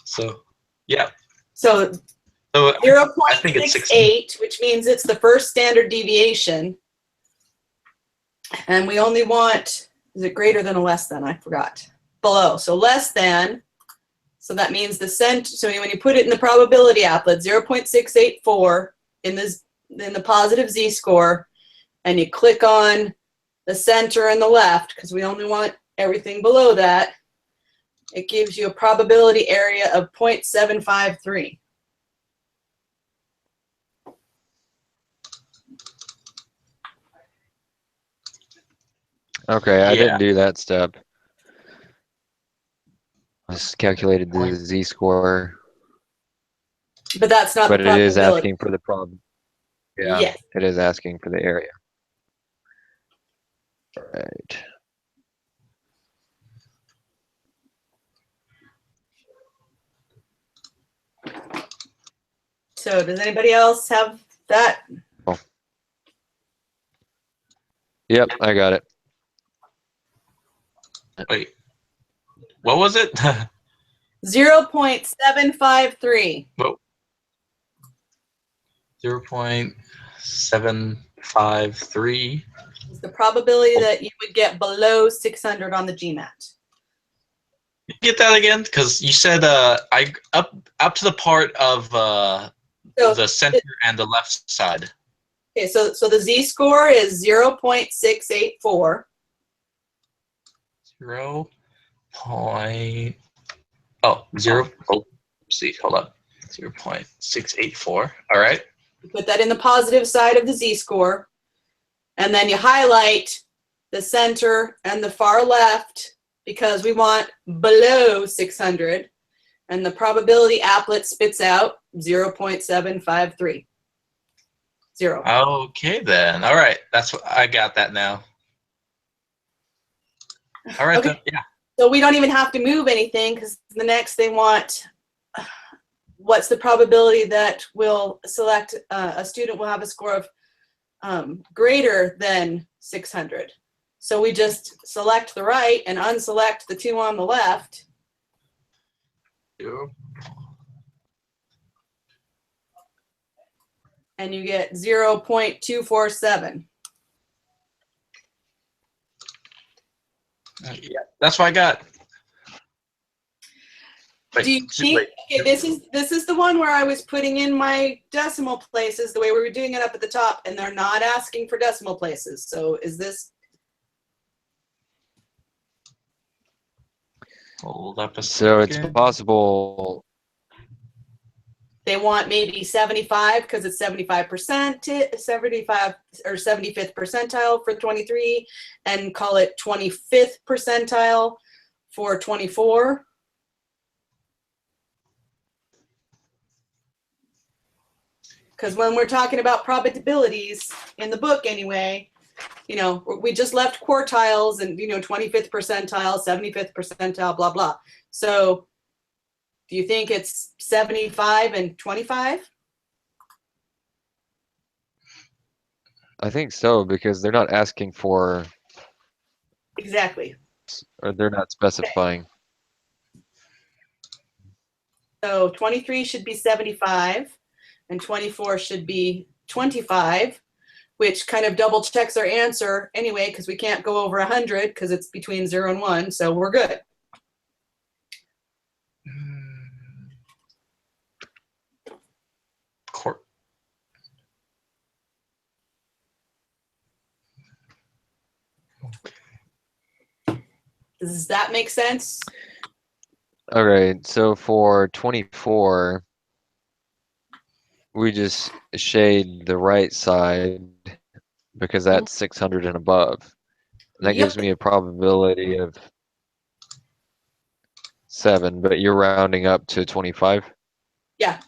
So yeah. So So 0.68, which means it's the first standard deviation. And we only want, is it greater than or less than? I forgot. Below. So less than. So that means the so when you put it in the probability applet, 0.684 in the positive z-score, and you click on the center and the left, because we only want everything below that, it gives you a probability area of 0.753. Okay, I didn't do that step. I just calculated the z-score. But that's not the probability. But it is asking for the problem. Yeah. Yes. It is asking for the area. Right. So does anybody else have that? Oh. Yep, I got it. Wait, what was it? 0.753. Whoa. 0.753. 0.53. Is the probability that you would get below 600 on the GMAT. Get that again? Because you said I up to the part of the center and the left side. Okay, so the z-score is 0.684. 0. See, hold up. 0.684. All right. You put that in the positive side of the z-score, and then you highlight the center and the far left because we want below 600, and the probability applet spits out 0.753. 0. Okay then. All right. That's what I got that now. All right Okay. then. Yeah. So we don't even have to move anything because the next they want what's the probability that we'll select a student will have a score of greater than 600. So we just select the right and unselect the two on the left. Yep. And you get 0.247. Yeah, that's what I got. Wait, Do you think, okay, this is the one where I was putting in my decimal places the way we were doing it up at the top, and they're not asking for decimal places. So is this? Hold up a So second. it's possible. They want maybe 75 because it's 75%, 75 or 75th percentile for 23, and call it 25th percentile for 24. Because when we're talking about probabilities in the book anyway, you know, we just left quartiles and, you know, 25th percentile, 75th percentile, blah, blah. So do you think it's 75 and 25? I think so, because they're not asking for, Exactly. or they're not specifying. So 23 should be 75 and 24 should be 25, which kind of double checks our answer anyway, because we can't go over 100 because it's between 0 and 1. So we're good. Court. Does that make sense? All right, so for 24, we just shade the right side because that's 600 and above. And that Yep. gives me a probability of 7, but you're rounding up to 25? Yeah.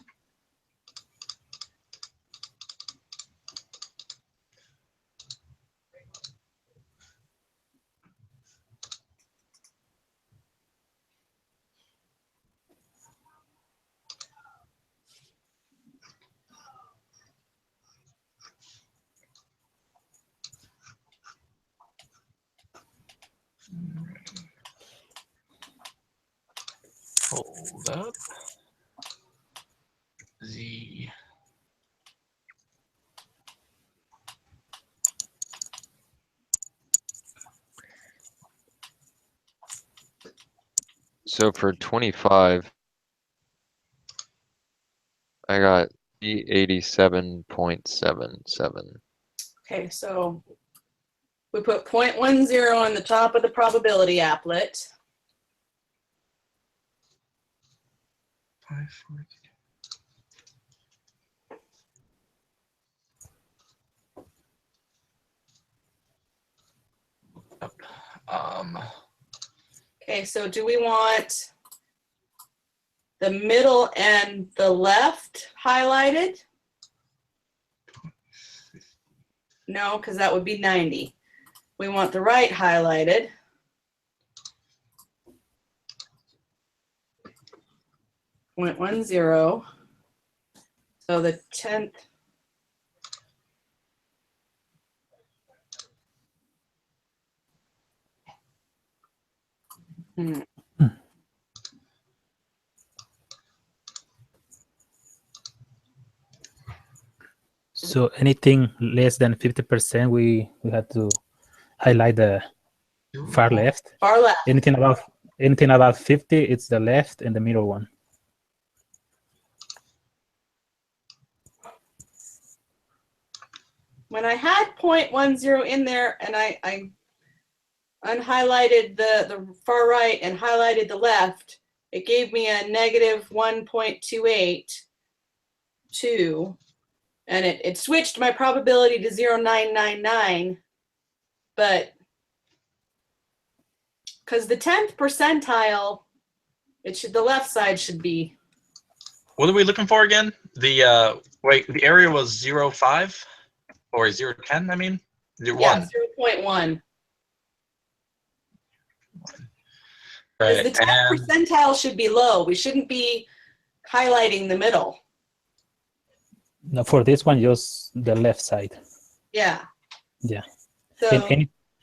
Hold up. Z. So for 25, I got E87.77. Okay, so we put 0.10 on the top of the probability applet. Okay, so do we want the middle and the left highlighted? No, because that would be 90. We want the right highlighted. .10. So the 10th. So anything less than 50%, we have to highlight the far left. Far left. Anything about 50, it's the left and the middle one. When I had 0.10 in there and I unhighlighted the far right and highlighted the left, it gave me a negative 1.282, and it switched my probability to 0.999, but because the 10th percentile, the left side should be. What are we looking for again? The the area was 0.5 or 0.10. I mean, 0.1. Yeah, 0.1. Right. The 10th percentile should be low. We shouldn't be highlighting the middle. No, for this one, just the left side. Yeah. Yeah. So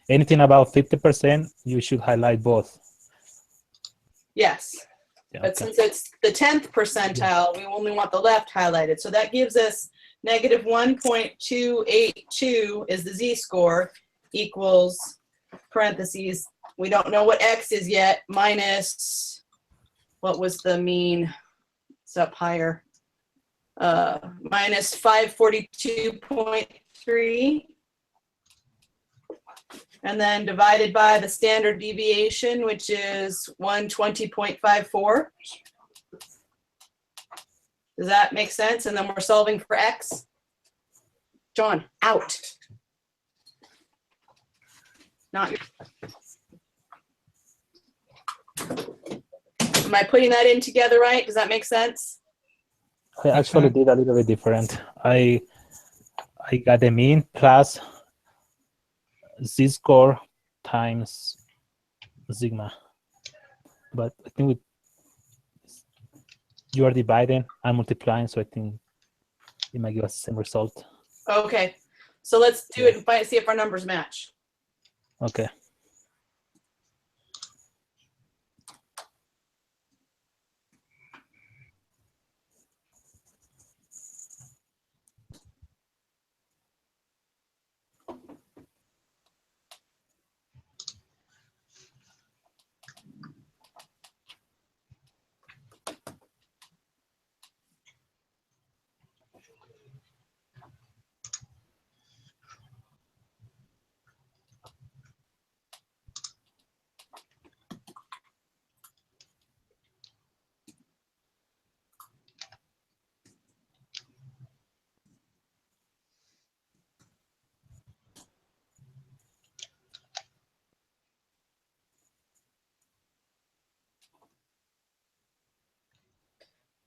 anything about 50%, you should highlight both. yes. Yeah, But okay. since it's the 10th percentile, we only want the left highlighted. So that gives us negative 1.282 is the z-score, equals parentheses. We don't know what x is yet, minus, what was the mean? It's up higher. Minus 542.3. And then divided by the standard deviation, which is 120.54. Does that make sense? And then we're solving for x. John, out. Not your. Am I putting that in together right? Does that make sense? I actually did a little bit different. I got the mean plus z-score times sigma. But I think you are dividing, I'm multiplying, so I think it might give us the same result. Okay. So let's do it and see if our numbers match. Okay.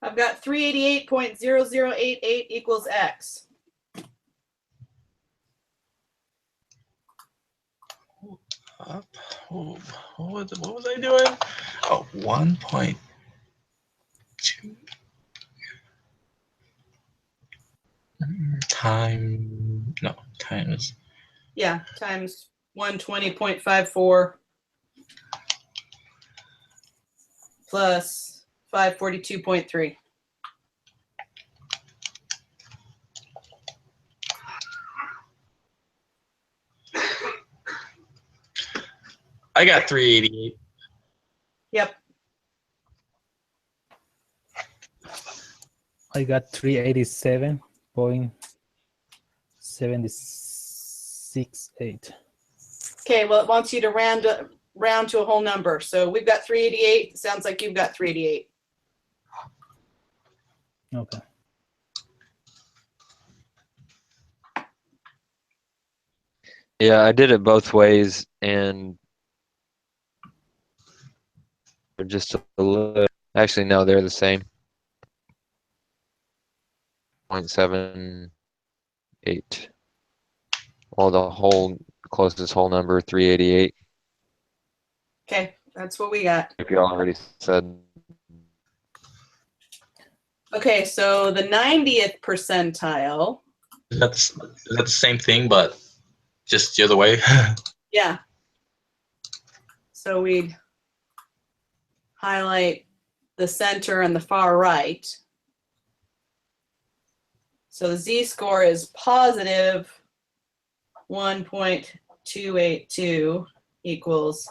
I've got 388.0088 equals x. Up. Oh, what was I doing? Oh, 1.2 times. Yeah, times 120.54 plus 542.3. I got 388. Yep. I got 387.768. Okay, well, it wants you to round to a whole number. So we've got 388. Sounds like you've got 388. Okay. Yeah, I did it both ways, and they're just a little. Actually, no, they're the same. 0.78. Well, the whole closest whole number, 388. Okay, that's what we got. If you already said. Okay, so the 90th percentile. Is that the same thing, but just the other way? Yeah. So we'd highlight the center and the far right. So the z-score is positive 1.282 equals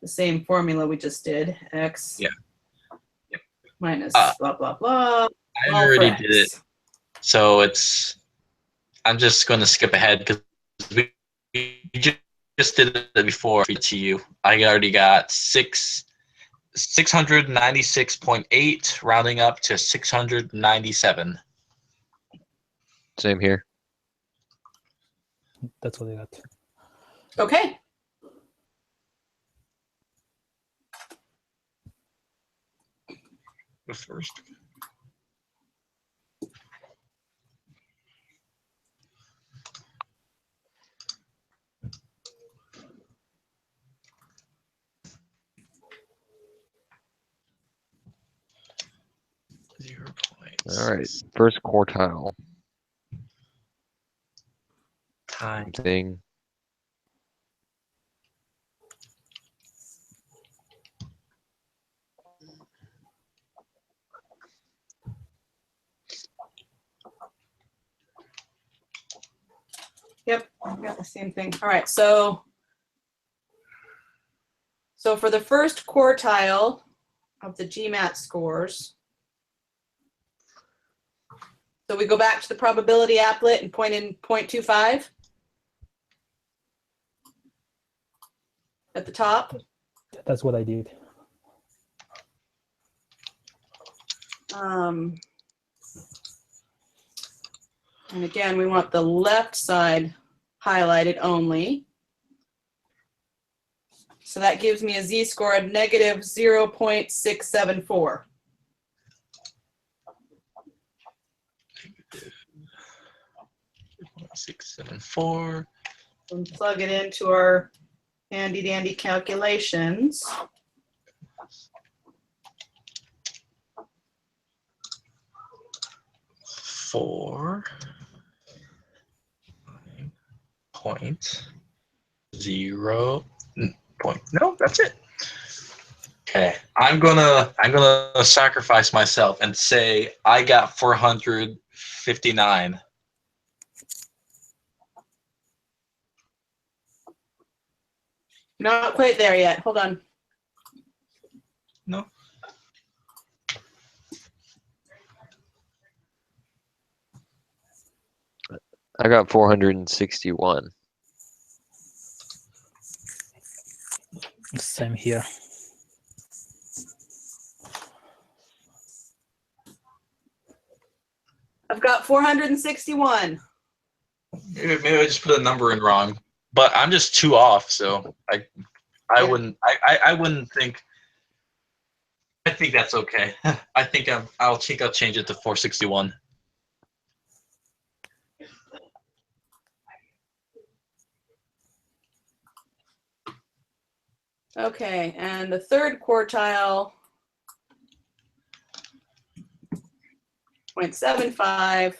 the same formula we just did, x minus blah, blah, blah. I already did it. So I'm just going to skip ahead because we just did it before to you. I already got 696.8 rounding up to 697. Same here. That's what I got. Okay. The first. All right, first quartile. Time. Thing. Yep, I've got the same thing. All right, so for the first quartile of the GMAT scores, so we go back to the probability applet and point in 0.25 at the top. That's what I did. And again, we want the left side highlighted only. So that gives me a z-score of negative 0.674. 674. And plug it into our handy dandy calculations. Four. Point. Zero. Point. No, that's it. Okay, I'm gonna sacrifice myself and say I got 459. Not quite there yet. Hold on. No. I got 461. Same here. I've got 461. Maybe I just put a number in wrong, but I'm just two off, so I wouldn't think. I think that's okay. I think I'll change it to 461. Okay, and the third quartile, 0.75.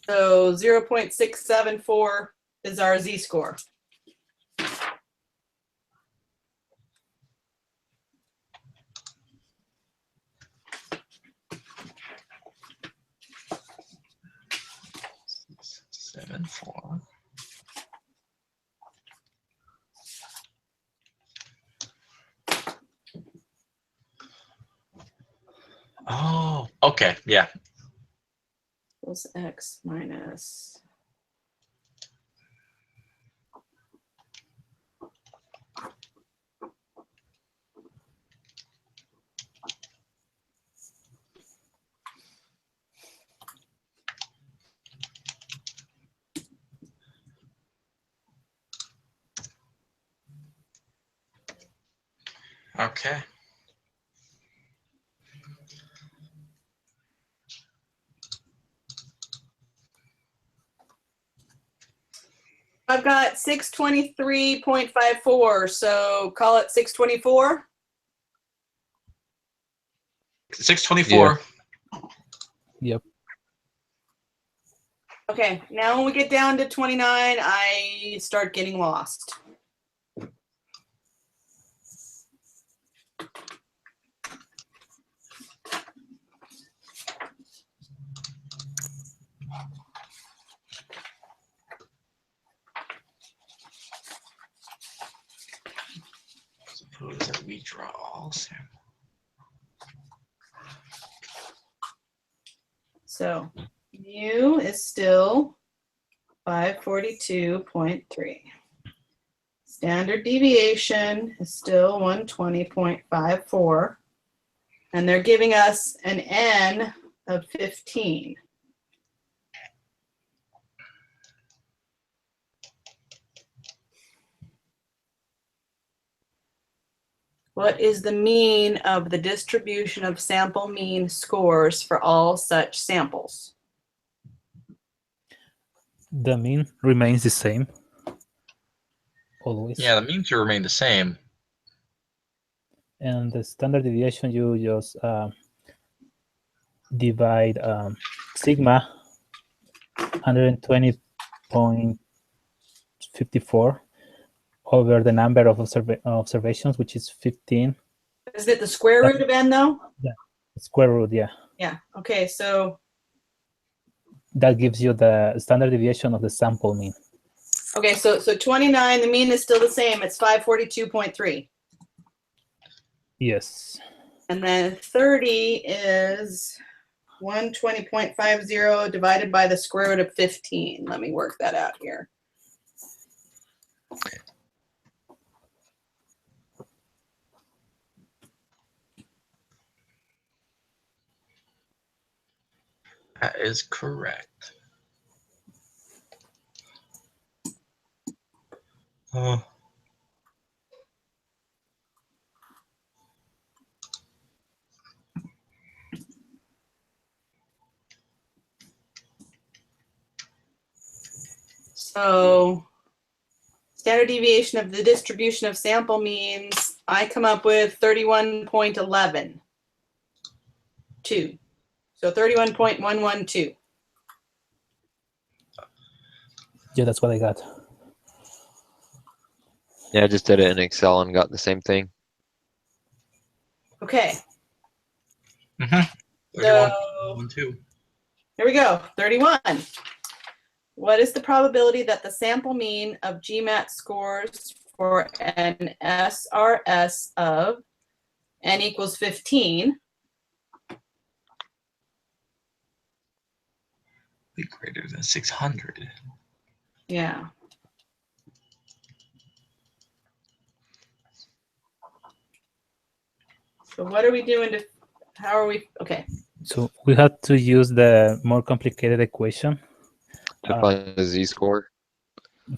So 0.674 is our z-score. Seven, 4. Oh, okay, yeah. Equals x minus. Okay. I've got 623.54, so call it 624. 624. Yep. Okay, now when we get down to 29, I start getting lost. Redraw all samples. So mu is still 542.3. Standard deviation is still 120.54. And they're giving us an N of 15. What is the mean of the distribution of sample mean scores for all such samples? The mean remains the same. Always. Yeah, the mean should remain the same. And the standard deviation, you just divide sigma 120.54 over the number of observations, which is 15. Is it the square root of n though? Yeah, square root, yeah. Yeah, okay, so That gives you the standard deviation of the sample mean. okay, so 29, the mean is still the same. It's 542.3. Yes. And then 30 is 120.50 divided by the square root of 15. Let me work that out here. That is correct. Oh. So standard deviation of the distribution of sample means I come up with 31.11. 2. So 31.112. Yeah, that's what I got. Yeah, I just did it in Excel and got the same thing. Okay. Mm-hmm. So 31.12. here we go. 31. What is the probability that the sample mean of GMAT scores for an SRS of n equals 15 Be greater than 600. Yeah. So what are we doing to, how are we, okay. So we had to use the more complicated equation. To find the z-score.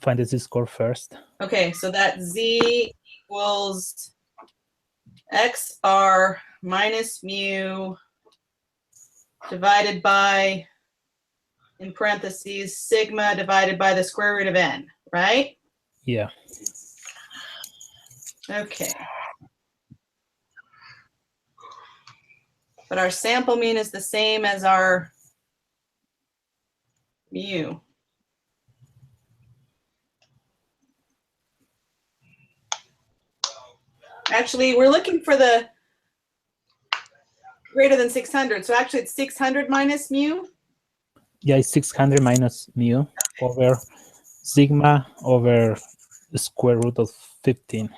Find the z-score first. Okay, so that z equals xr minus mu divided by, in parentheses, sigma divided by the square root of n, right? Yeah. Okay. But our sample mean is the same as our mu. Actually, we're looking for the greater than 600. So actually it's 600 minus mu. Yeah, it's 600 minus mu over sigma over the square root of 15.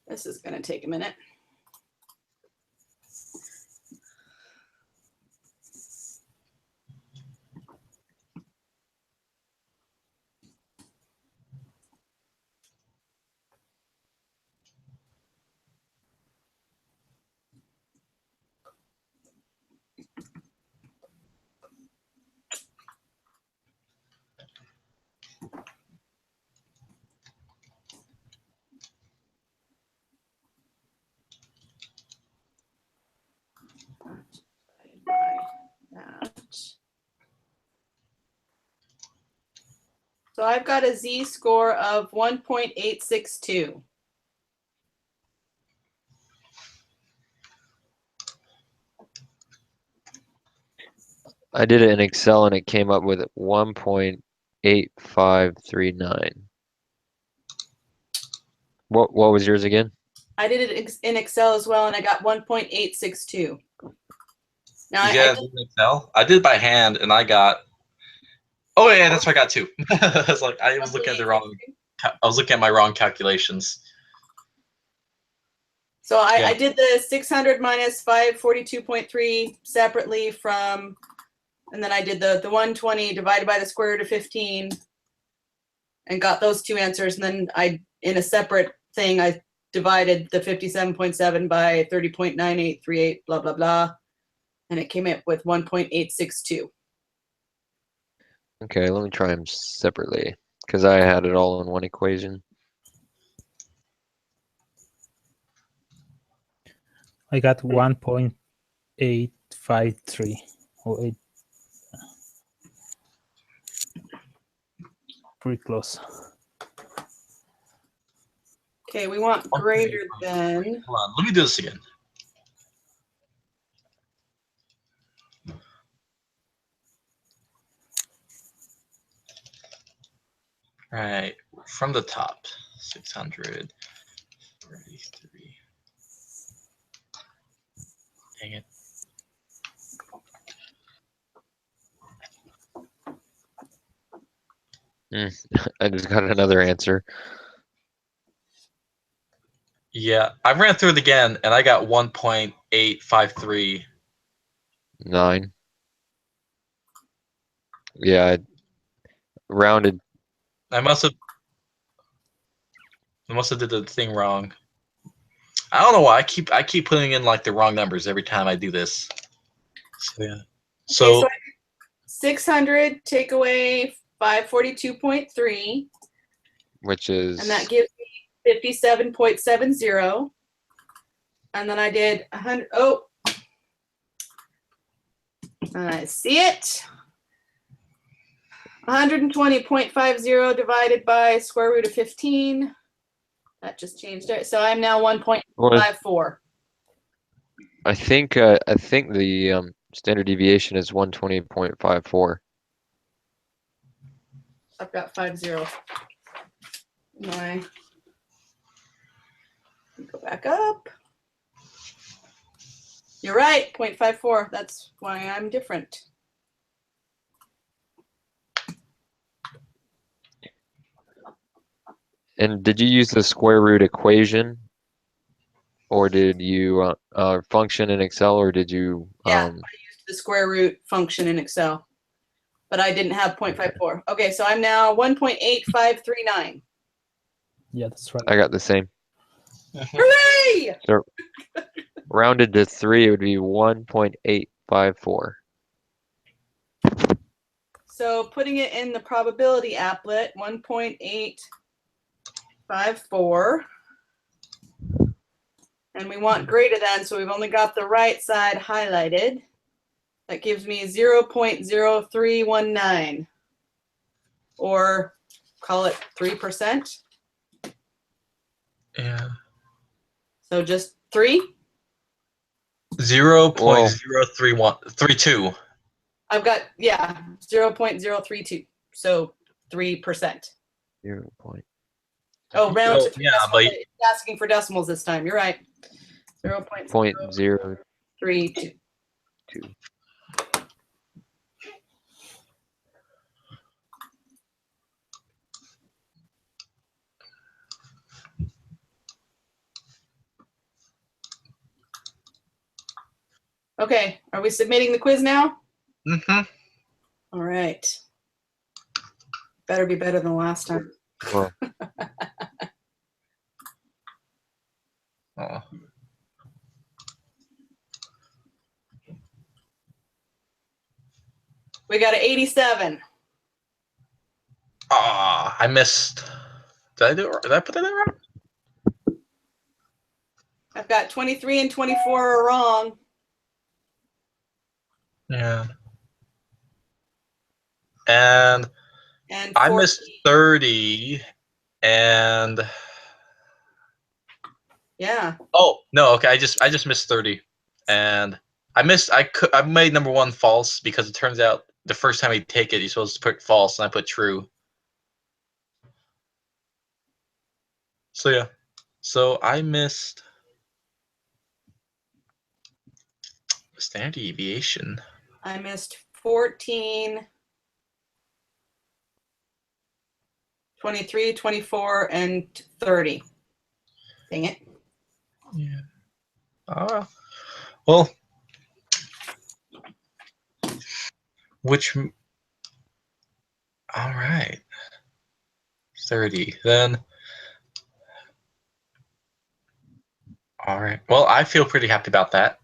This is going to take a minute. So I've got a z-score of 1.862. I did it in Excel and it came up with 1.8539. What was yours again? I did it in Excel as well, and I got 1.862. Now You got Excel? I did it by hand, and I got. Oh yeah, that's what I got too. I was like, I was looking at the wrong. I was looking at my wrong calculations. So I did the 600 minus 542.3 separately from, and then I did the 120 divided by the square root of 15, and got those two answers. And then I, in a separate thing, I divided the 57.7 by 30.9838, blah blah blah, and it came up with 1.862. Okay, let me try them separately because I had it all in one equation. I got 1.853 or 8. Pretty close. Okay, we want greater than. Hold on, let me do this again. All right, from the top, 633. Dang it. I just got another answer. Yeah, I ran through it again, and I got 1.853. 9. Yeah, I rounded. I must have did the thing wrong. I don't know why I keep putting in like the wrong numbers every time I do this. So yeah. So, Okay, so 600 take away 542.3, Which is and that gives me 57.70. And then I did 100. Oh, I see it. 120.50 divided by square root of 15. That just changed it. So I'm now 1.54. I think the standard deviation is 120.54. I've got 50. Go back up. You're right, 0.54. That's why I'm different. And did you use the square root equation, or did you function in Excel, or did you? Yeah, I used the square root function in Excel, but I didn't have 0.54. Okay, so I'm now 1.8539. Yeah, that's right. I got the same. Hooray! So rounded to 3, it would be 1.854. So putting it in the probability applet, 1.854. And we want greater than, so we've only got the right side highlighted. That gives me 0.0319, or call it 3%. yeah. So just 3? 0.03132. I've got, yeah, 0.032. So 3%. 0. Point. Oh, round to three yeah, decimals. but It's asking for decimals this time. You're right. 0.032. 0.032. Okay, are we submitting the quiz now? mm-hmm. All right. Better be better than last time. Well, Oh. We got an 87. Ah, I missed. Did I put that in wrong? I've got 23 and 24 are wrong. Yeah. And I 14. missed 30 and Yeah. oh no, okay, I just missed 30. And I made number 1 false because it turns out the first time you take it you're supposed to put false and I put true. So yeah. So I missed standard deviation. I missed 14, 23, 24, and 30. Dang it. Yeah. Oh, well, which, all right. 30. Then, all right. Well, I feel pretty happy about that.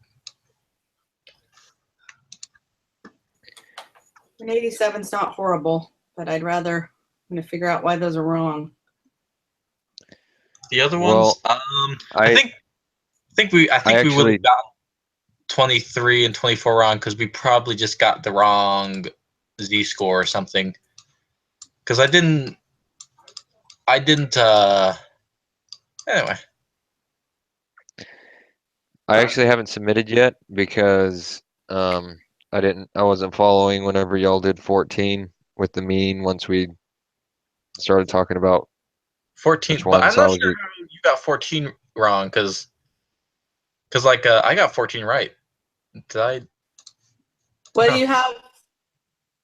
An 87's not horrible, but I'm going to figure out why those are wrong. The other Well, ones, I think we actually- would have got 23 and 24 wrong because we probably just got the wrong z-score or something. Because I didn't. Anyway. I actually haven't submitted yet because I wasn't following whenever y'all did 14 with the mean once we started talking about 14, which but one. I'm So I not was sure how you got 14 wrong because like I got 14 right. Did I? What No. do you have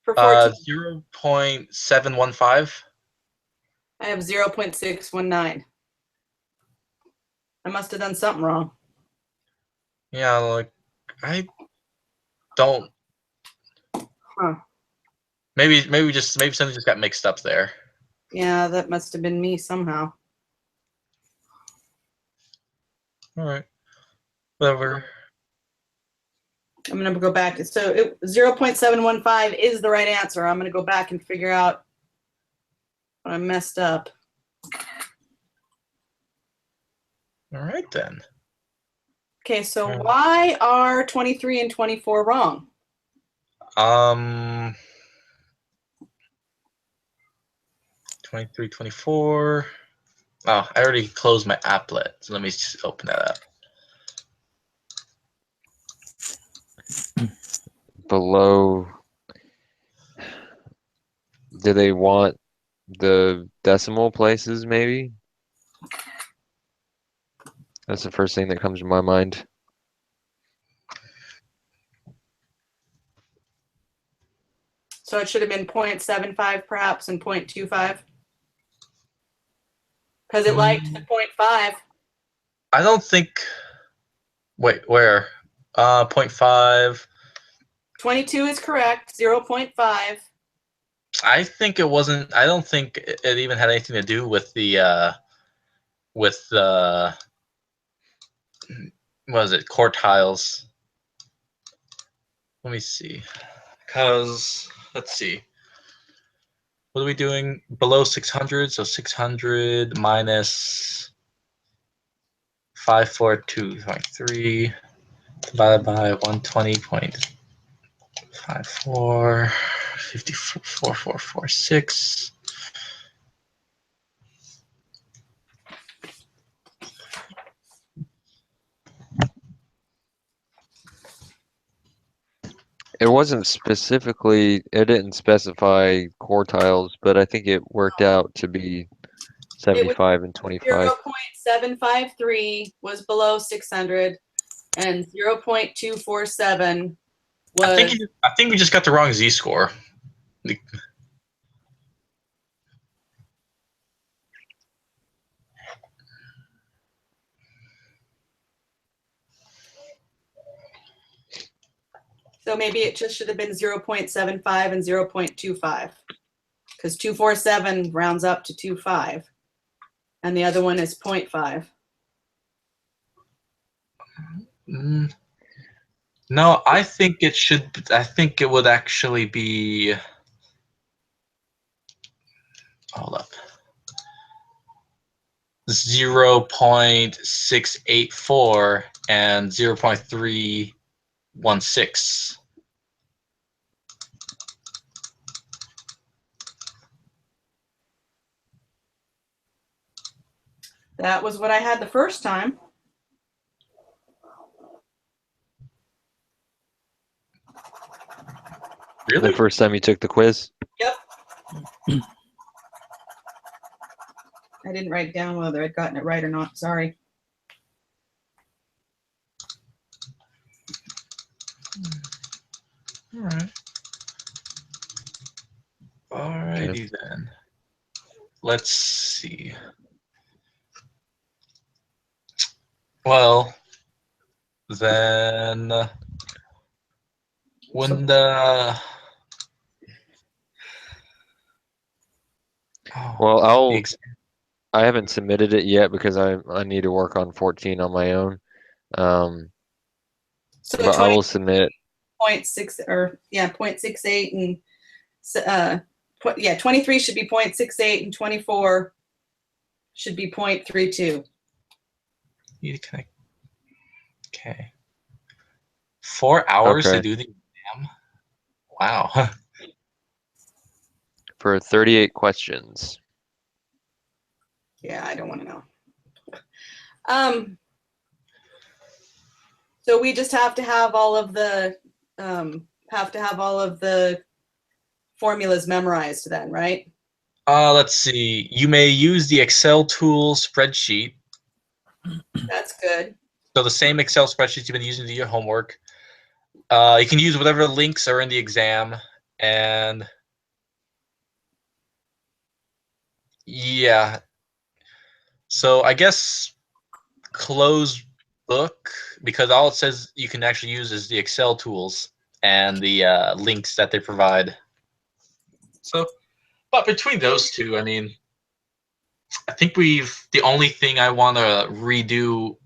for 14? 0.715. I have 0.619. I must have done something wrong. Yeah, like I don't. Huh. Maybe something just got mixed up there. Yeah, that must have been me somehow. All right, whatever. I'm going to go back. So 0.715 is the right answer. I'm going to go back and figure out what I messed up. All right then. Okay, so why are 23 and 24 wrong? 23, 24. Oh, I already closed my applet, so let me just open that up. below. Do they want the decimal places maybe? That's the first thing that comes to my mind. So it should have been 0.75 perhaps and 0.25. Because it liked the 0.5. I don't think. Wait, where? 0.5. 22 is correct. 0.5. I think it wasn't. I don't think it even had anything to do with the what was it, quartiles. Let me see. Because let's see. What are we doing? Below 600, so 600 minus 542.3 divided by 120.54, 54,446. It wasn't specifically, it didn't specify quartiles, but I think it worked out to be 75 and 25. 0.753 was below 600, and 0.247 was. I think we just got the wrong z-score. So maybe it just should have been 0.75 and 0.25, because 247 rounds up to 25, and the other one is 0.5. No, I think it should. I think it would actually be. Hold up. 0.684 and 0.316. That was what I had the first time. Really? The first time you took the quiz? Yep. I I didn't write down whether I'd gotten it right or not. Sorry. All right. Alrighty then. Let's see. Well, then when the Well, the I haven't submitted it yet because I need to work on 14 on my own. So But I will submit. 0.6 or 0.68 and 23 should be 0.68 and 24 should be 0.32. you connect. Okay. 4 hours Okay. to do the exam. Wow. For 38 questions. Yeah, I don't want to know. So we just have to have all of the formulas memorized then, right? Let's see. You may use the Excel tool spreadsheet. That's good. So the same Excel spreadsheets you've been using to do your homework. You can use whatever links are in the exam, and yeah. So I guess close book, because all it says you can actually use is the Excel tools and the links that they provide. So, but between those two, I mean, I think the only thing I want to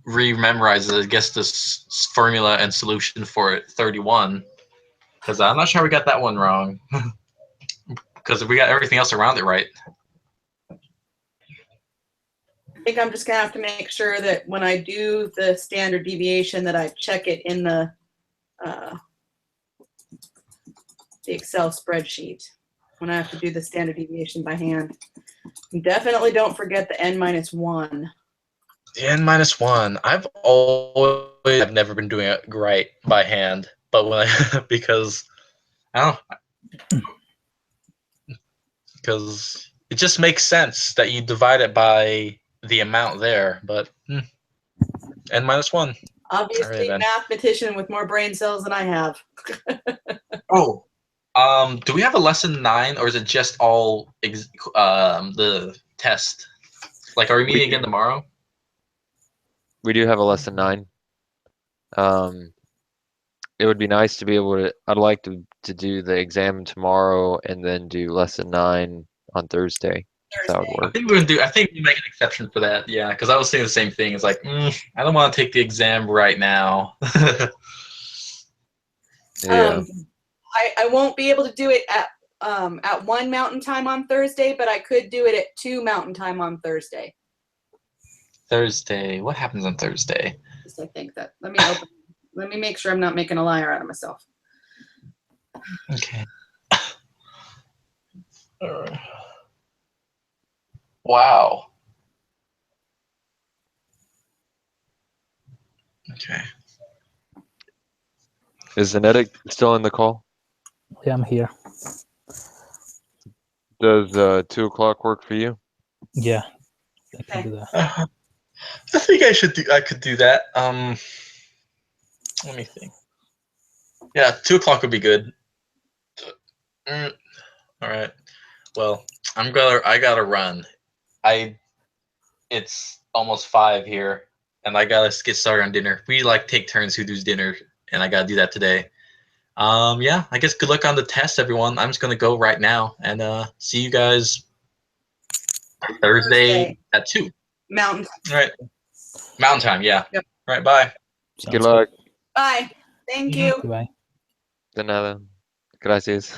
re-memorize is, I guess, this formula and solution for 31, because I'm not sure we got that one wrong, because we got everything else around it right. I think I'm just gonna have to make sure that when I do the standard deviation that I check it in the Excel spreadsheet when I have to do the standard deviation by hand. And definitely don't forget the n-1. The n-1. I've never been doing it right by hand, but when I because I don't because it just makes sense that you divide it by the amount there, but n-1. Obviously, then. mathematician with more brain cells than I have. Oh, do we have a lesson 9, or is it just all the test? Like, are we meeting again tomorrow? We do have a lesson 9. It would be nice to be able to. I'd like to do the exam tomorrow and then do lesson 9 on Thursday. That would work. I think we make an exception for that. Yeah, because I was saying the same thing. It's like, I don't want to take the exam right now. Yeah. I won't be able to do it at 1 Mountain Time on Thursday, but I could do it at 2 Mountain Time on Thursday. Thursday. What happens on Thursday? I think that. Let me make sure I'm not making a liar out of myself. Okay. Wow. Okay. Is Zenetic still in the call? Yeah, I'm here. Does 2 o'clock work for you? Yeah, I can do that. I think I could do that. Let me think. Yeah, 2 o'clock would be good. All right. Well, I gotta run. It's almost 5 here, and I gotta get started on dinner. We take turns who does dinner, and I gotta do that today. Yeah, I guess good luck on the test, everyone. I'm just gonna go right now, and see you guys Thursday at 2. Mountain. All right. Mountain time, yeah. Yep. All right, bye. Good luck. Bye. Thank you. Goodbye. De nada. Gracias.